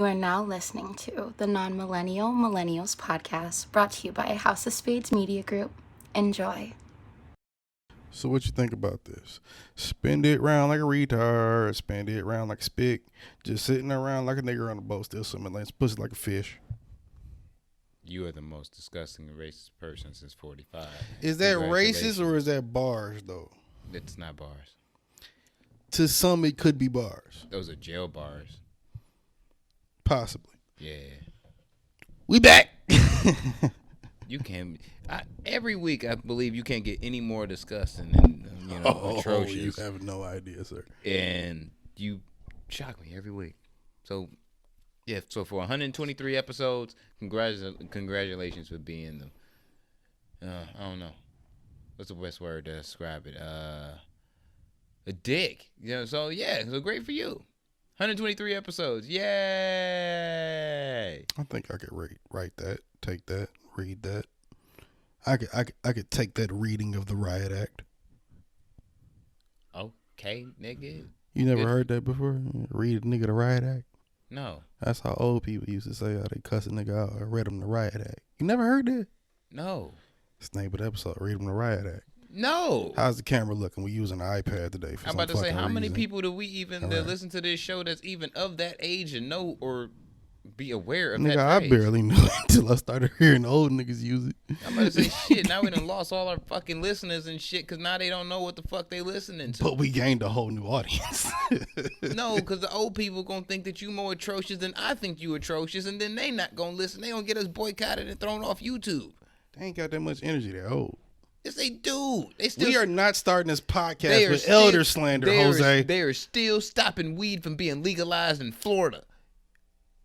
You are now listening to the Non-Millennial Millennials podcast, brought to you by House of Spades Media Group. Enjoy. So what you think about this? Spend it round like a retard, spend it round like a spick, just sitting around like a nigger on a boat, still swimming lanes, pussy like a fish. You are the most disgusting and racist person since 45. Is that racist or is that bars though? It's not bars. To some, it could be bars. Those are jail bars. Possibly. Yeah. We back. You can every week I believe you can't get any more disgusting and atrocious. You have no idea, sir. And you shock me every week. So yeah, so for 123 episodes, congratulations for being the I don't know. What's the best word to describe it? A dick. So yeah, so great for you. 123 episodes. Yay! I think I could write that, take that, read that. I could take that reading of the Riot Act. Okay, nigga. You never heard that before? Read a nigga the Riot Act? No. That's how old people used to say how they cuss a nigga out. I read them the Riot Act. You never heard that? No. It's the name of the episode. Read them the Riot Act. No. How's the camera looking? We using an iPad today. I'm about to say, how many people do we even that listen to this show that's even of that age and know or be aware of nigga, that phrase? I barely knew it until I started hearing old niggas use it. I'm about to say, shit, now we done lost all our fucking listeners and shit because now they don't know what the fuck they listening to. But we gained a whole new audience. No, because the old people going to think that you more atrocious than I think you atrocious, and then they not going to listen. They going to get us boycotted and thrown off YouTube. They ain't got that much energy. They're old. Yes, they do. We are not starting this podcast with elder slander, Jose. They are still stopping weed from being legalized in Florida.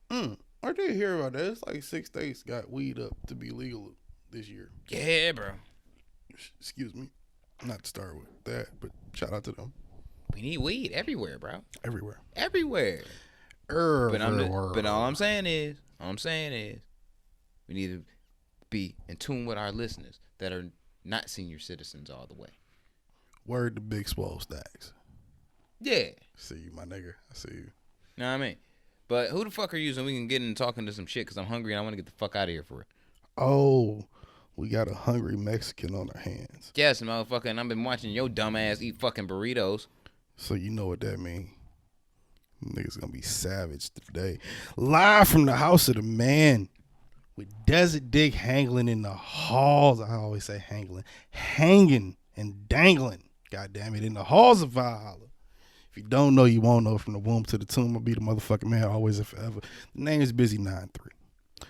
I did hear about that. It's like 6 states got weed up to be legal this year. Yeah, bro. Excuse me. Not to start with that, but shout out to them. We need weed everywhere, bro. Everywhere. But all I'm saying is, we need to be in tune with our listeners that are not senior citizens all the way. Word to Big Swole Stacks. Yeah. See you, my nigga. I see you. Know what I mean? But who the fuck are you so we can get into talking to some shit because I'm hungry and I want to get the fuck out of here for it. Oh, we got a hungry Mexican on our hands. Yes, motherfucker, and I've been watching your dumb ass eat fucking burritos. So you know what that means. Niggas gonna be savage today. Live from the house of the man. With Desert Dick hangling in the halls. I always say hanging and dangling. God damn it, in the halls of Valhalla. If you don't know, you won't know. From the womb to the tomb, I'll be the motherfucking man, always and forever. The name is Busy 93.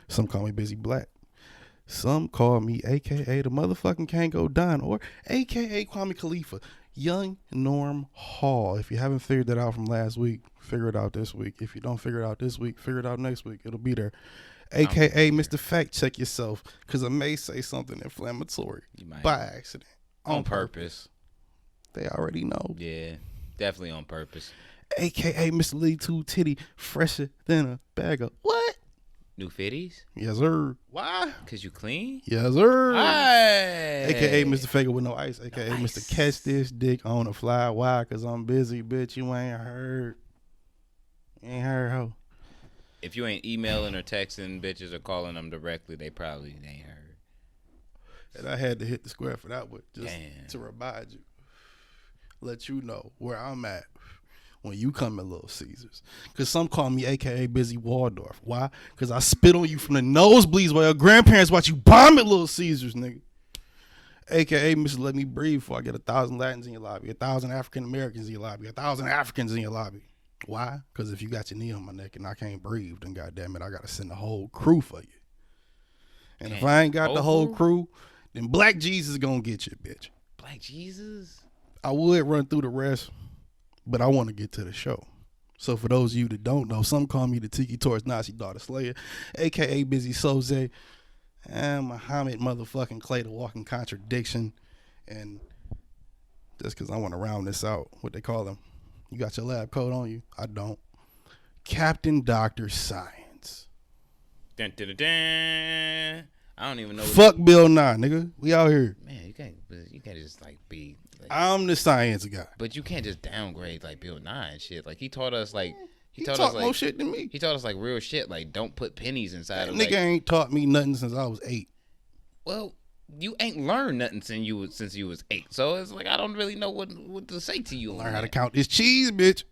Some call me Busy Black. Some call me AKA the motherfucking Kango Don, or AKA Kwame Khalifa. Young Norm Hall. If you haven't figured that out from last week, figure it out this week. If you don't figure it out this week, figure it out next week. It'll be there. AKA Mr. Fact Check Yourself, because I may say something inflammatory by accident. On purpose. They already know. Yeah, definitely on purpose. AKA Mr. Lee Two Titty, fresher than a bag of what? New fitties? Yes, sir. Why? Because you clean? Yes, sir. Hey. AKA Mr. Faker with no ice. AKA no Mr. Catch This Dick on the Fly. Why? Because I'm busy, bitch. You ain't heard. You ain't heard, ho. If you ain't emailing or texting bitches or calling them directly, they probably ain't heard. And I had to hit the square for that one, just to remind you, let you know where I'm at when you come at Little Caesars. Because some call me AKA Busy Waldorf. Why? Because I spit on you from the nosebleeds while your grandparents watch you bomb at Little Caesars, nigga. AKA Mr. Let Me Breathe before I get 1,000 Latins in your lobby, 1,000 African Americans in your lobby, 1,000 Africans in your lobby. Why? Because if you got your knee on my neck and I can't breathe, then goddamn it, I gotta send the whole crew for you. And if I ain't got the whole crew, then Black Jesus gonna get you, bitch. Black Jesus? I would run through the rest, but I want to get to the show. So for those of you that don't know, some call me the Tiki Torres Nazi Daughter Slayer, aka Busy Soze, and Muhammad motherfucking Clay, the walking contradiction. And just because I want to round this out, what they call him. You got your lab coat on you? I don't. Captain Dr. Science. Dun, dun, dun, dun. I don't even know. Fuck Bill Nye, nigga. We out here. Man, you can't just like I'm the science guy. But you can't just downgrade like Bill Nye and shit. Like he taught us like He talk more shit than me. He taught us like real shit. Like, don't put pennies inside That of nigga ain't taught me nothing since I was 8. Well, you ain't learned nothing since you was 8. So it's like I don't really know what to say to you. Learn how to count this cheese, bitch.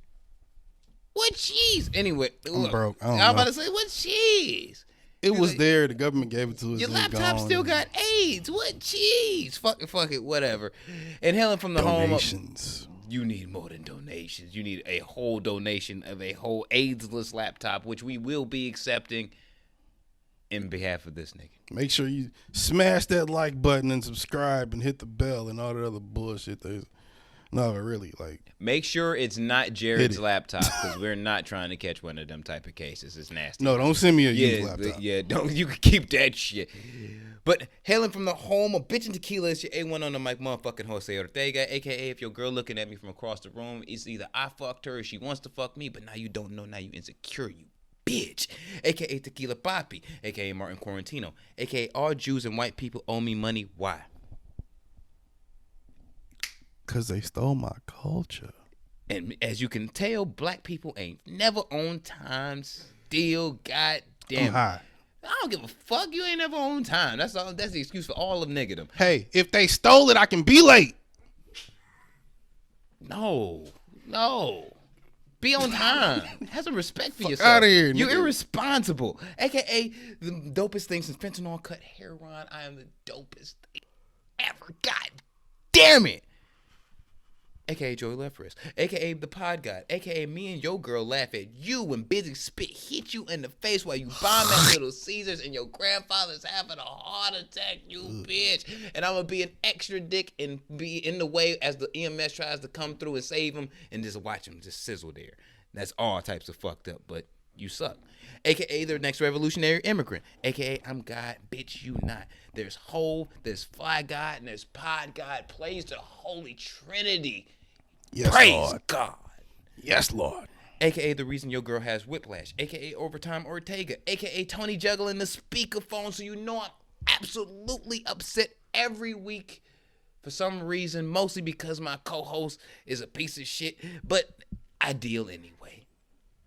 What cheese? Anyway, I'm broke. I don't I'm know. about to say what cheese. It was there. The government gave it to us. Your laptop still got AIDS. What cheese? Fuck it, whatever. And hailing from the donations. home. You need more than donations. You need a whole donation of a whole AIDSless laptop, which we will be accepting in behalf of this nigga. Make sure you smash that like button and subscribe and hit the bell and all that other bullshit. No, but really, like. Make sure it's not Jared's laptop, because we're not trying to catch one of them type of cases. It's nasty. No, don't send me a used laptop. Yeah, don't. You can keep that shit. But hailing from the home of bitch and tequila, it's your A1 on the mic, motherfucking Jose Ortega, a.k.a. if your girl looking at me from across the room, it's either I fucked her or she wants to fuck me, but now you don't know, now you insecure, you bitch. A.k.a. Tequila Papi, a.k.a. Martin Quarantino, a.k.a. all Jews and white people owe me money. Why? Because they stole my culture. And as you can tell, black people ain't never on time. Still, goddamn. I'm high. I don't give a fuck. You ain't never on time. That's all. That's the excuse for all of niggerdom. Hey, if they stole it, I can be late. No. Be on time. Have some respect for Fuck yourself. outta here, You're nigga. irresponsible. AKA the dopest thing since fentanyl cut heroin. I am the dopest thing ever. God damn it. AKA Joey Lefferis, AKA the Pod God, AKA me and your girl laugh at you when Busy Spit hit you in the face while you bomb at Little Caesars and your grandfather's having a heart attack, you bitch. And I'm gonna be an extra dick and be in the way as the EMS tries to come through and save him and just watch him just sizzle there. That's all types of fucked up, but you suck. AKA the next revolutionary immigrant. AKA I'm God, bitch, you not. There's Hove, there's Fly God, and there's Pod God. Praise the Holy Trinity. Yes, Praise Lord. God. Yes, Lord. AKA the reason your girl has whiplash. AKA Overtime Ortega. AKA Tony juggling the speakerphone, so you know I'm absolutely upset every week for some reason, mostly because my co-host is a piece of shit, but I deal anyway.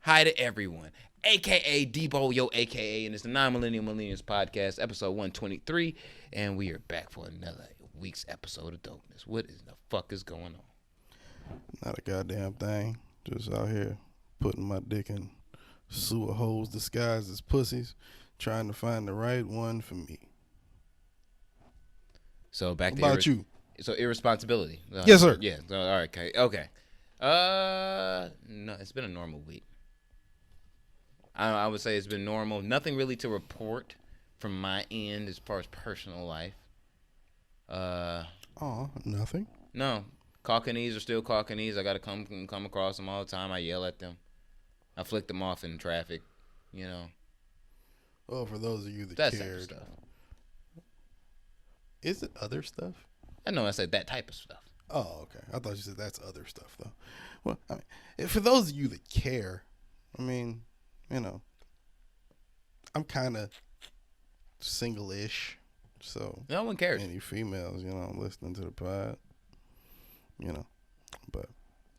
Hi to everyone. AKA Debo, yo, AKA, and it's the Non-Millennial Millennials Podcast, episode 123, and we are back for another week's episode of Dopeness. What is the fuck is going on? Not a goddamn thing. Just out here putting my dick in sewer holes disguised as pussies, trying to find the right one for me. So back What to about you? So irresponsibility. Yes, sir. Yeah. So, all right. Okay. No, it's been a normal week. I would say it's been normal. Nothing really to report from my end as far as personal life. Nothing. No. Cockneys are still Cockneys. I got to come across them all the time. I yell at them. I flick them off in traffic, you know. Oh, for those of you that That type of cared. stuff. Is it other stuff? I know I said that type of stuff. Oh, okay. I thought you said that's other stuff, though. Well, I mean, for those of you that care, I mean, you know, I'm kind of single-ish, so No one cares. any females, you know, listening to the pod, you know, but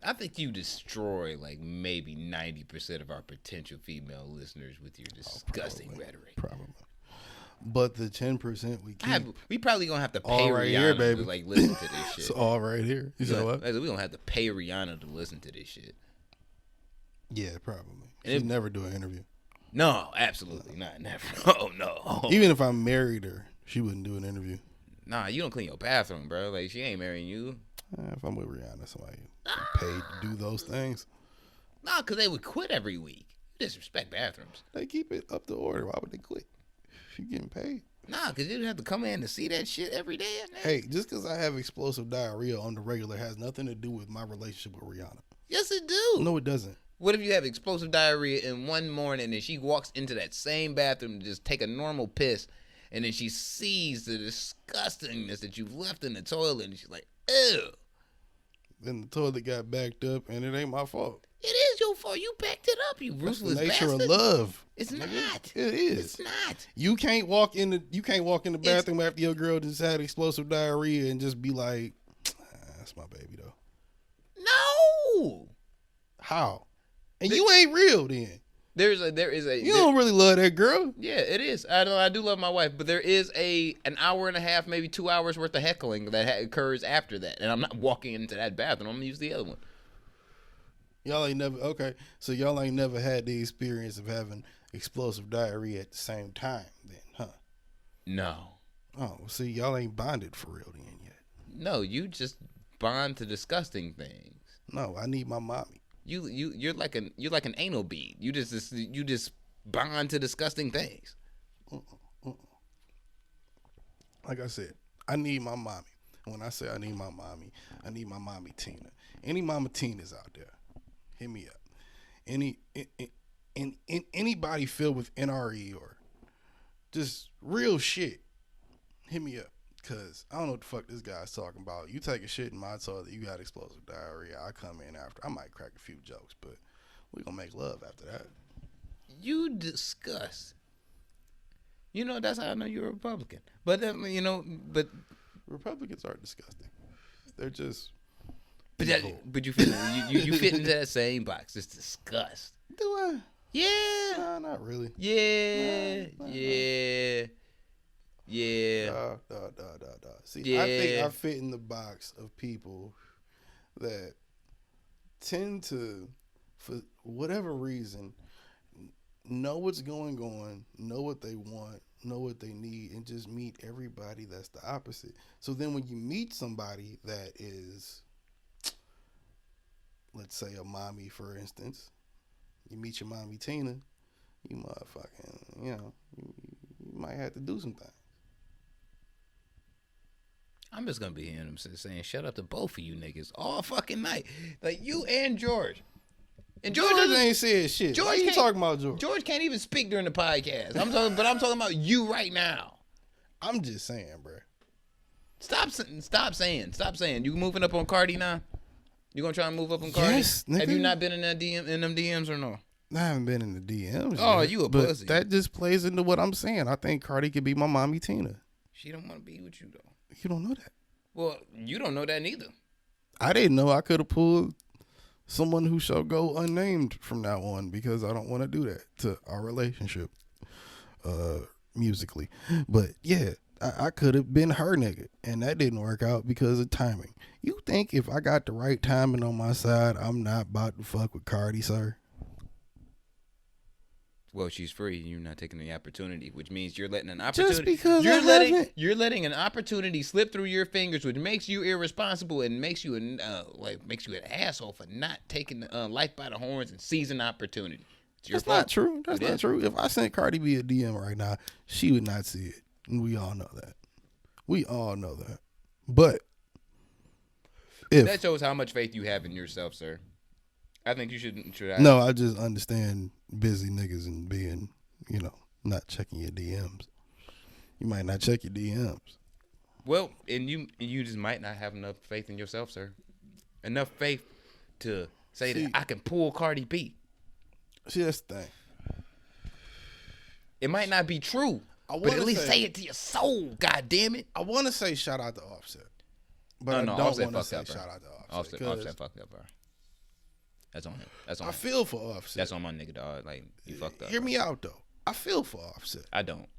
I think you destroy like maybe 90% of our potential female listeners with your disgusting rhetoric. Probably. But the 10% we keep, We probably gonna have to pay all right Rihanna here, baby. to like listen to this shit. it's all right here. You said what? We gonna have to pay Rihanna to listen to this shit. Yeah, probably. And She'd never do an interview. No, absolutely not. Never. Oh no. Even if I married her, she wouldn't do an interview. Nah, you don't clean your bathroom, bro. Like she ain't marrying you. If I'm with Rihanna, somebody paid to do those things. Nah, cause they would quit every week. You disrespect bathrooms. They keep it up to order. Why would they quit? If you're getting paid. Nah, cause you'd have to come in to see that shit every day. Hey, just because I have explosive diarrhea on the regular has nothing to do with my relationship with Rihanna. Yes, it do. No, it doesn't. What if you have explosive diarrhea in one morning and she walks into that same bathroom to just take a normal piss and then she sees the disgustingness that you've left in the toilet and she's like, ew. Then the toilet got backed up and it ain't my fault. It is your fault. You backed it up, you That's the ruthless nature bastard. of love. It's not. It is. It's not. You can't walk in the bathroom after your girl just had explosive diarrhea and just be like, that's my baby though. No. How? And you ain't real then. There is a You don't really love that girl. Yeah, it is. I do love my wife, but there is an hour and a half, maybe 2 hours worth of heckling that occurs after that, and I'm not walking into that bathroom. I'm gonna use the other one. Y'all ain't never So y'all ain't never had the experience of having explosive diarrhea at the same time, then, huh? No. Oh, see, y'all ain't bonded for real then yet. No, you just bond to disgusting things. No, I need my mommy. You're like an anal bead. You just bond to disgusting things. Like I said, I need my mommy. When I say I need my mommy Tina. Any mama Tinas out there, hit me up. Anybody filled with NRE or just real shit, hit me up. Cause I don't know what the fuck this guy's talking about. You take a shit in my toilet, you got explosive diarrhea. I come in after. I might crack a few jokes, but we gonna make love after that. You disgust. You know, that's how I know you're a Republican. But but Republicans are disgusting. They're just. But you fit into that same box. It's disgust. Do I? Yeah. Nah, not really. Yeah. Nah. Yeah. See, Yeah. I think I fit in the box of people that tend to, for whatever reason, know what's going on, know what they want, know what they need, and just meet everybody that's the opposite. So then when you meet somebody that is, let's say a mommy, for instance, you meet your mommy Tina, you motherfucking, you might have to do some things. I'm just gonna be hearing him saying "shut up" to both of you niggas all fucking night, like you and George. And George ain't said shit. George, why you talking about George? George can't even speak during the podcast. I'm talking about you right now. I'm just saying, bro. Stop saying. You moving up on Cardi now? You gonna try and move up on Cardi? Yes, nigga. Have you not been in them DMs or no? I haven't been in the DMs. Oh, yet, you a but pussy. That just plays into what I'm saying. I think Cardi could be my mommy Tina. She don't want to be with you though. You don't know that. Well, you don't know that neither. I didn't know I could have pulled someone who shall go unnamed from now on because I don't want to do that to our relationship musically. But yeah, I could have been her nigga, and that didn't work out because of timing. You think if I got the right timing on my side, I'm not about to fuck with Cardi, sir? Well, she's free. You're not taking the opportunity, which means you're letting an opportunity. Just because you're letting an opportunity slip through your fingers, which makes you irresponsible and makes you an asshole for not taking life by the horns and seizing opportunity. That's not true. That's not true. If I sent Cardi B a DM right now, she would not see it, and we all know that. But that shows how much faith you have in yourself, sir. I think you should. No, I just understand busy niggas and being, not checking your DMs. You might not check your DMs. Well, and you just might not have enough faith in yourself, sir. Enough faith to say that I can pull Cardi B. See, that's the thing. It might not be true, but at least say it to your soul. God damn it! I want to say shout out to Offset, but I don't want to say shout out to Offset. Offset fucked up, bro. That's on him. That's on. I feel for Offset. That's on my nigga, dog. Like, you fucked up. Hear me out though. I feel for Offset. I don't.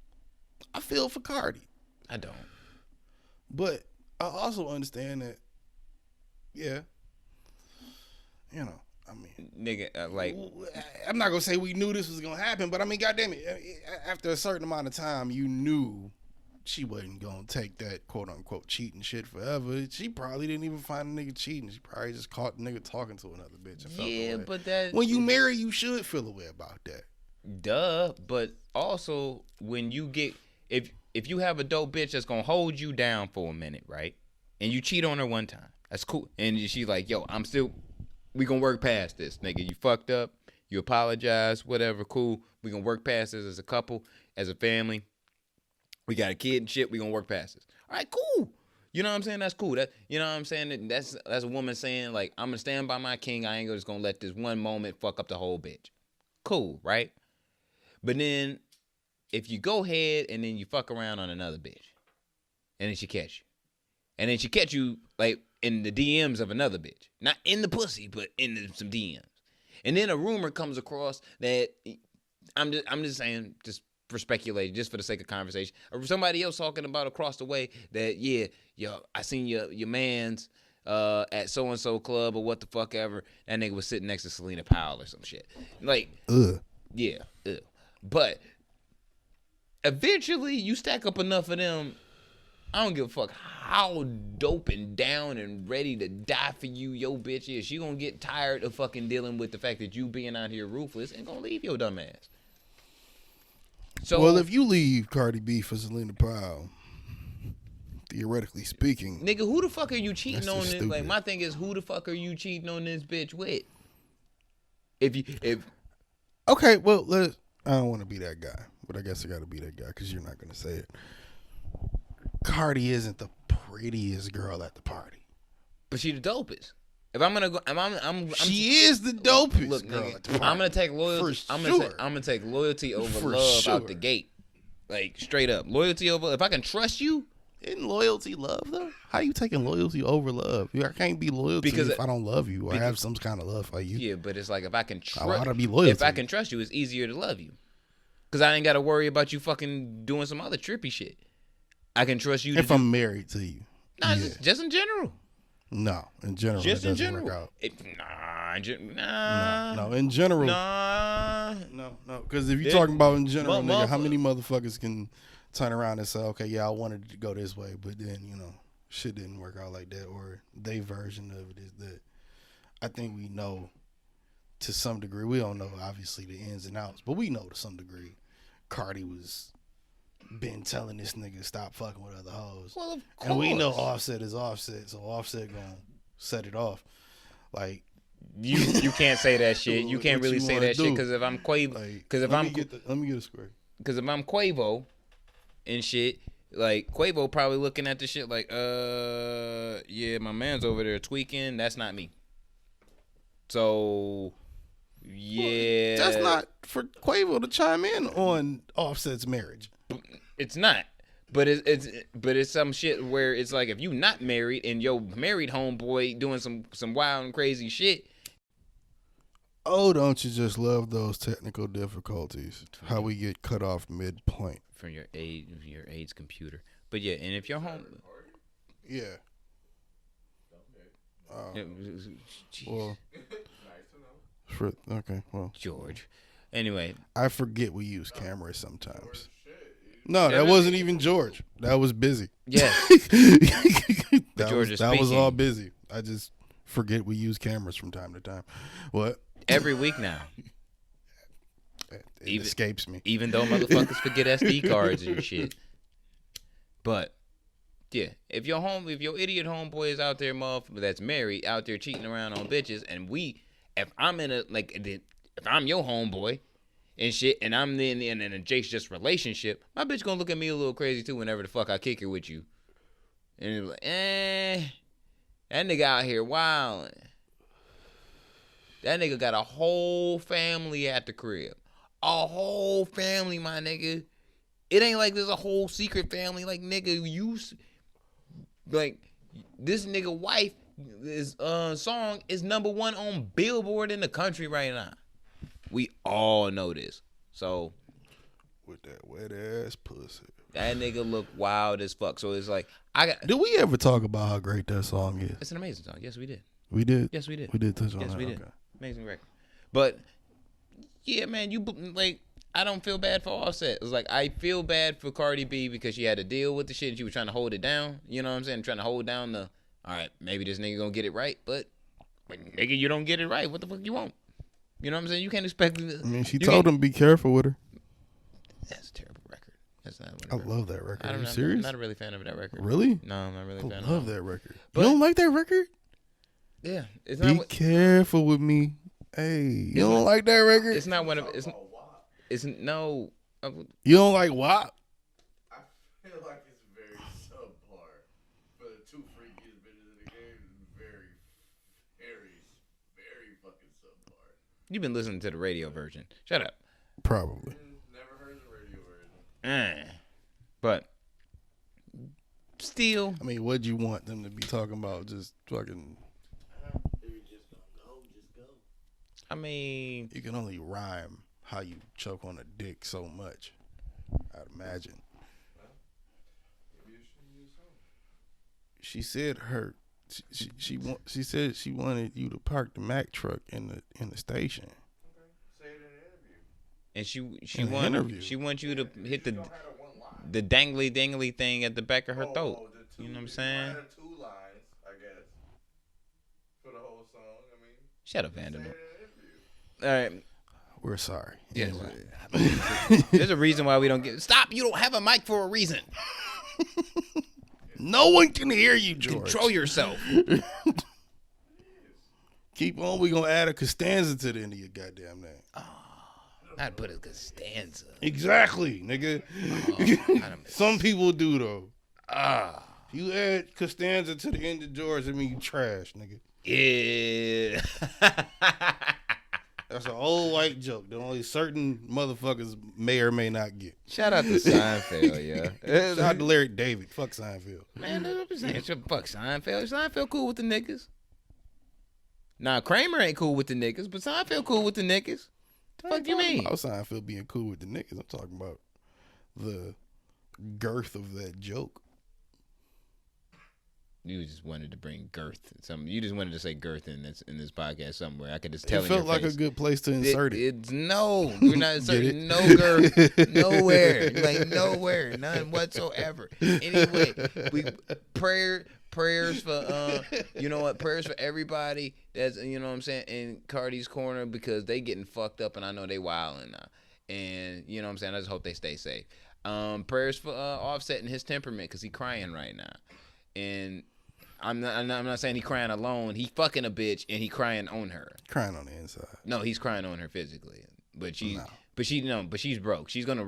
I feel for Cardi. I don't. But I also understand that. Yeah. I mean, nigga, I'm not gonna say we knew this was gonna happen, but I mean, goddamn it, after a certain amount of time, you knew she wasn't gonna take that quote unquote cheating shit forever. She probably didn't even find a nigga cheating. She probably just caught the nigga talking to another bitch. And yeah, felt but that when you marry, you should feel a way about that. Duh, but also when you get if you have a dope bitch that's gonna hold you down for a minute, right? And you cheat on her one time, that's cool. And she's like, yo, we gonna work past this, nigga. You fucked up. You apologize, whatever, cool. We gonna work past this as a couple, as a family. We got a kid and shit. We gonna work past this. All right, cool. You know what I'm saying? That's cool. That, you know what I'm saying? That's a woman saying, like, I'm gonna stand by my king. I ain't just gonna let this one moment fuck up the whole bitch. Cool, right? But then if you go ahead and then you fuck around on another bitch, and then she catch you, and then she catch you like in the DMs of another bitch, not in the pussy, but in some DMs, And then a rumor comes across that I'm just saying, just for speculating, just for the sake of conversation, or somebody else talking about across the way that yo, I seen your man's at so and so club or what the fuck ever. That nigga was sitting next to Selena Powell or some shit. Like, yeah, but eventually you stack up enough of them. I don't give a fuck how dope and down and ready to die for you your bitch is. She gonna get tired of fucking dealing with the fact that you being out here ruthless and gonna leave your dumb ass. So, well, if you leave Cardi B for Selena Powell, theoretically speaking, nigga, who the fuck are you cheating on? This? Stupid. Like, my thing is, who the fuck are you cheating on this bitch with? Okay, well, I don't want to be that guy, but I guess I got to be that guy because you're not gonna say it. Cardi isn't the prettiest girl at the party, but she the dopest. If I'm gonna go, she is the dopest girl nigga, at the party. I'm gonna take loyalty. For I'm sure. gonna take loyalty over For love sure. out the gate. Like, straight up, loyalty over. If I can trust you, Isn't loyalty love though? How you taking loyalty over love? I can't be loyal to you if I don't love you or have some kind of love for you. yeah, but it's like if I can I want to be loyal. if to I you. can trust you, it's easier to love you. Cause I ain't gotta worry about you fucking doing some other trippy shit. I can trust you. If I'm married to you, nah, just in general. No, in general, Just it in doesn't general. work out. Nah. No, in general. Nah. No. Because if you're talking about in general, Mo- nigga, how motherfucker- many motherfuckers can turn around and say, okay, yeah, I wanted it to go this way, but then, shit didn't work out like that, or their version of it is that. I think we know to some degree. We don't know, obviously, the ins and outs, but we know to some degree Cardi was been telling this nigga stop fucking with other hoes. Well, of course. And we know Offset is Offset, so Offset gonna set it off. Like, You can't say that shit. You can't What really you say wanna that shit do? because if I'm Quavo, Like, because if let I'm me get a square. because if I'm Quavo and shit, like Quavo probably looking at this shit like, yeah, my man's over there tweaking. That's not me. So, yeah, That's not for Quavo to chime in on Offset's marriage. it's not. But it's some shit where it's like if you not married and your married homeboy doing some wild and crazy shit. Oh, don't you just love those technical difficulties? How we get cut off mid-point. From your AIDS computer. But yeah, and if you're home, Yeah. Jeez, Well, okay, well. George. Anyway, I forget we use cameras sometimes. No, that wasn't even George. That was busy. yes, George is that was speaking. all busy. I just forget we use cameras from time to time. What? every week now. It escapes me. Even though motherfuckers forget SD cards and shit. But yeah, if your idiot homeboy is out there, motherfucker, that's married, out there cheating around on bitches, and if I'm in if I'm your homeboy and shit, and I'm in an adjacent relationship, my bitch gonna look at me a little crazy too whenever the fuck I kick it with you. And it's like, that nigga out here wilding. That nigga got a whole family at the crib. A whole family, my nigga. It ain't like there's a whole secret family. Like, nigga, this nigga wife, this song is #1 on Billboard in the country right now. We all know this. So, With that wet ass pussy. that nigga look wild as fuck. So it's like, Did we ever talk about how great that song is? it's an amazing song. Yes, we did. We did? Yes, we did. We did touch on Yes, that. we did. Okay. Amazing record. But yeah, man, I don't feel bad for Offset. It's like I feel bad for Cardi B because she had to deal with the shit and she was trying to hold it down. You know what I'm saying? Trying to hold down all right, maybe this nigga gonna get it right, but when nigga you don't get it right, what the fuck you want? You know what I'm saying? You can't expect. I mean, she told him be careful with her. That's a terrible record. That's not. I love that record. I Are don't you know. serious? I'm not a really fan of that record. Really? No, I'm not really a I fan love of that record. But- You don't like that record? Yeah, it's Be not. careful with me. Hey, you don't like that record? It's not one of. It's no. You don't like WAP? I feel like it's very subpar for the two freakiest bitches in the game. Very, very fucking subpar. You've been listening to the radio version. Shut up. Probably. Never heard the radio version. But still, I mean, what'd you want them to be talking about? Just fucking. If you just don't go, just go. I mean, You can only rhyme how you choke on a dick so much. I'd imagine. She said she said she wanted you to park the Mack truck in the station. Say it in an interview. and she wants you to hit You don't have a one line. the dangly thing at the back of her throat. The You know what I'm you saying? might have 2 lines, I guess, for the whole song. I mean, Shut up, say it in Vanderbilt. an interview. All right. We're sorry. Yes. Anyway. There's a reason why we don't get. Stop! You don't have a mic for a reason. No one can hear you, George. Control yourself. Keep on. We're going to add a Costanza to the end of your goddamn name. I'd put a Costanza. Exactly, nigga. Some people do, though. If you add Costanza to the end of George, I mean you trash, nigga. Yeah. That's an old white joke that only certain motherfuckers may or may not get. Shout out to Seinfeld, yeah. Shout out to Larry David. Fuck Seinfeld. Man, that's what I'm saying. Fuck Seinfeld. Seinfeld cool with the niggas. Nah, Kramer ain't cool with the niggas, but Seinfeld cool with the niggas. Fuck you mean? I was Seinfeld being cool with the niggas. I'm talking about the girth of that joke. You just wanted to bring girth. You just wanted to say girth in this podcast somewhere. I could just tell. It felt like a good place to insert it. It's no, we're not inserting no girth nowhere, like nowhere, none whatsoever. Anyway, we prayers for you know what? Prayers for everybody that's you know what I'm saying in Cardi's corner because they getting fucked up and I know they wilding now. And you know what I'm saying? I just hope they stay safe. Prayers for Offset and his temperament because he crying right now. And I'm not saying he crying alone. He fucking a bitch and he crying on her. Crying on the inside. No, he's crying on her physically. But she's No. but she's broke. She's gonna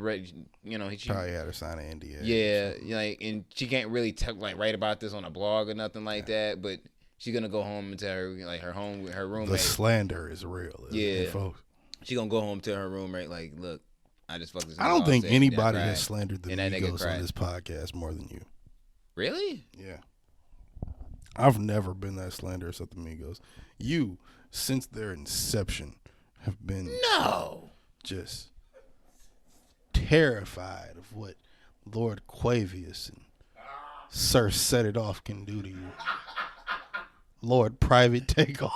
you know she Probably had her sign an NDA. yeah, like and she can't really write about this on a blog or nothing like that. But she's gonna go home and tell her like her roommate. The slander is real. Yeah, folks. She gonna go home to her roommate like, look, I just fucked this. I don't think Offset, anybody cried, has slandered the and that nigga Migos cried. on this podcast more than you. Really? Yeah. I've never been that slanderous at the Migos. You, since their inception, have been just terrified of what Lord Quavius and Sir Set It Off can do to you. Lord Private Takeoff.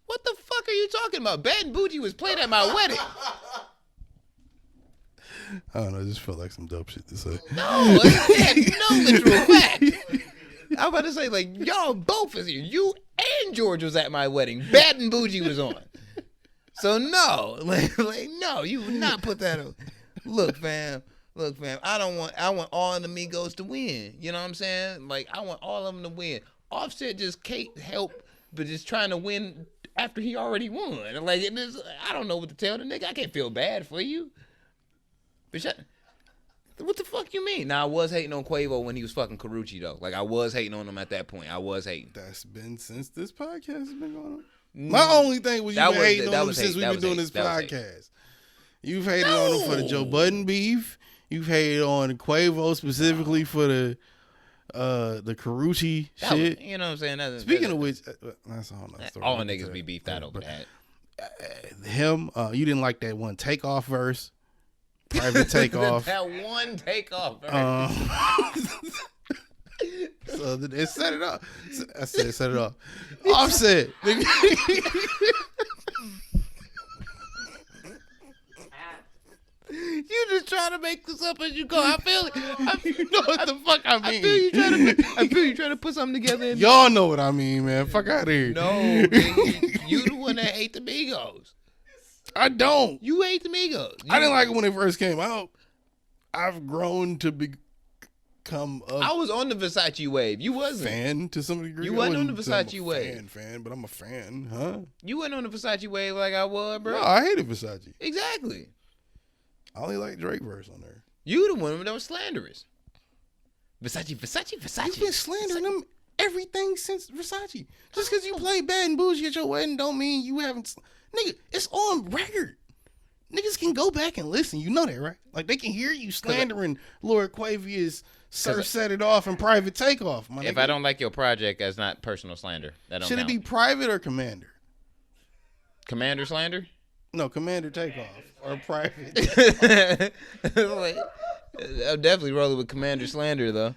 What the fuck are you talking about? Bad and Bougie was played at my wedding. I don't know. It just felt like some dope shit to say. No, it had no literal fact. I'm about to say, like, y'all both was here. You and George was at my wedding. Bad and Bougie was on. So, no. Like no, you would not put that on. Look, fam. I want all of the Migos to win. You know what I'm saying? Like, I want all of them to win. Offset just can't help but just trying to win after he already won. Like, I don't know what to tell the nigga. I can't feel bad for you. But what the fuck you mean? Now, I was hating on Quavo when he was fucking Karuchi, though. Like, I was hating on him at that point. I was hating. That's been since this podcast has been going on. My only thing was you've been hating on him since we've been doing this podcast. You've hated on him for the Joe Budden beef. You've hated on Quavo specifically for the Karuchi shit. You know what I'm saying? Speaking of which, that's all. All niggas be beefed out over that. Him, you didn't like that one Takeoff verse. Private Takeoff. That one Takeoff. So it set it up. I said set it off. Offset. You just trying to make this up as you go. I feel it. You know what the fuck I mean. I feel you trying to put something together. Y'all know what I mean, man. Fuck out of here. No, nigga, you the one that hate the Migos. I don't. You hate the Migos. I didn't like it when they first came out. I've grown to become I was on the Versace wave. You wasn't. fan to some degree. You I wasn't on the wouldn't say I'm Versace a wave. fan, but I'm a fan, huh? You wasn't on the Versace wave like I was, bro. No, I hated Versace. Exactly. I only like Drake verse on there. You the one that was slanderous. Versace. You've been slandering them everything since Versace. Just because you play Bad and Bougie at your wedding don't mean you haven't. Nigga, it's on record. Niggas can go back and listen. You know that, right? Like, they can hear you slandering Lord Quavius, Sir Set It Off, and Private Takeoff. If I don't like your project, that's not personal slander. That don't Should count. it be private or commander? Commander Slander? No, Commander Takeoff or Private. Like, I'm definitely rolling with Commander Slander though.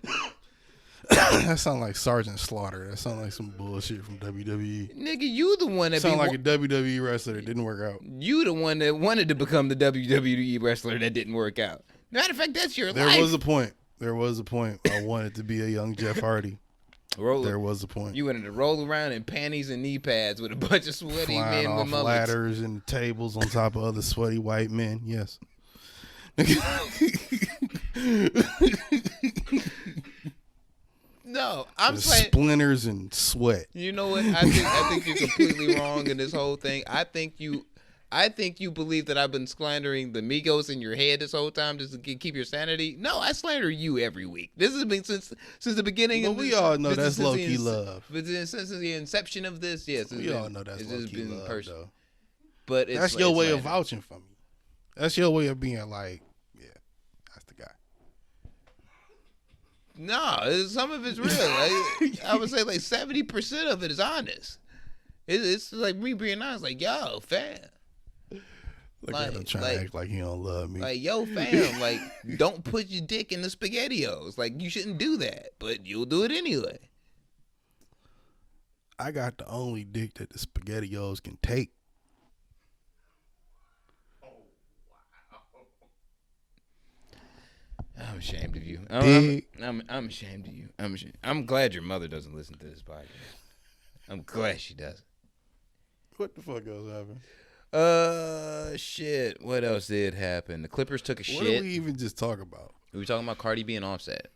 That sound like Sergeant Slaughter. That sound like some bullshit from WWE. Nigga, you the one that Sound like a WWE wrestler that didn't work out. you the one that wanted to become the WWE wrestler that didn't work out. Matter of fact, that's your There life. was a point. There was a point. I wanted to be a young Jeff Hardy. There was a point. You wanted to roll around in panties and knee pads with a bunch of sweaty Flying men off with mullets. ladders and tables on top of other sweaty white men. Yes. No, I'm With saying. splinters and sweat. You know what? I think you're completely wrong in this whole thing. I think you believe that I've been slandering the Migos in your head this whole time just to keep your sanity. No, I slander you every week. This has been since the beginning. But of we this, all know this that's is low since key the- love. But since the inception of this, yes, We all know that's low key love, though. But That's your way of slander. vouching for me. That's your way of being like, yeah, that's the guy. No, some of it's real. I would say like 70% of it is honest. It's like me being honest, like, yo, fam. Look Like- at him trying like- to act like he don't love me. Like, yo, fam, like, don't put your dick in the SpaghettiOs. Like, you shouldn't do that, but you'll do it anyway. I got the only dick that the SpaghettiOs can take. I'm ashamed of you. Big. I'm ashamed of you. I'm glad your mother doesn't listen to this podcast. I'm glad she doesn't. What the fuck else happened? Shit. What else did happen? The Clippers took a What shit. did we even just talk about? We were talking about Cardi B and Offset.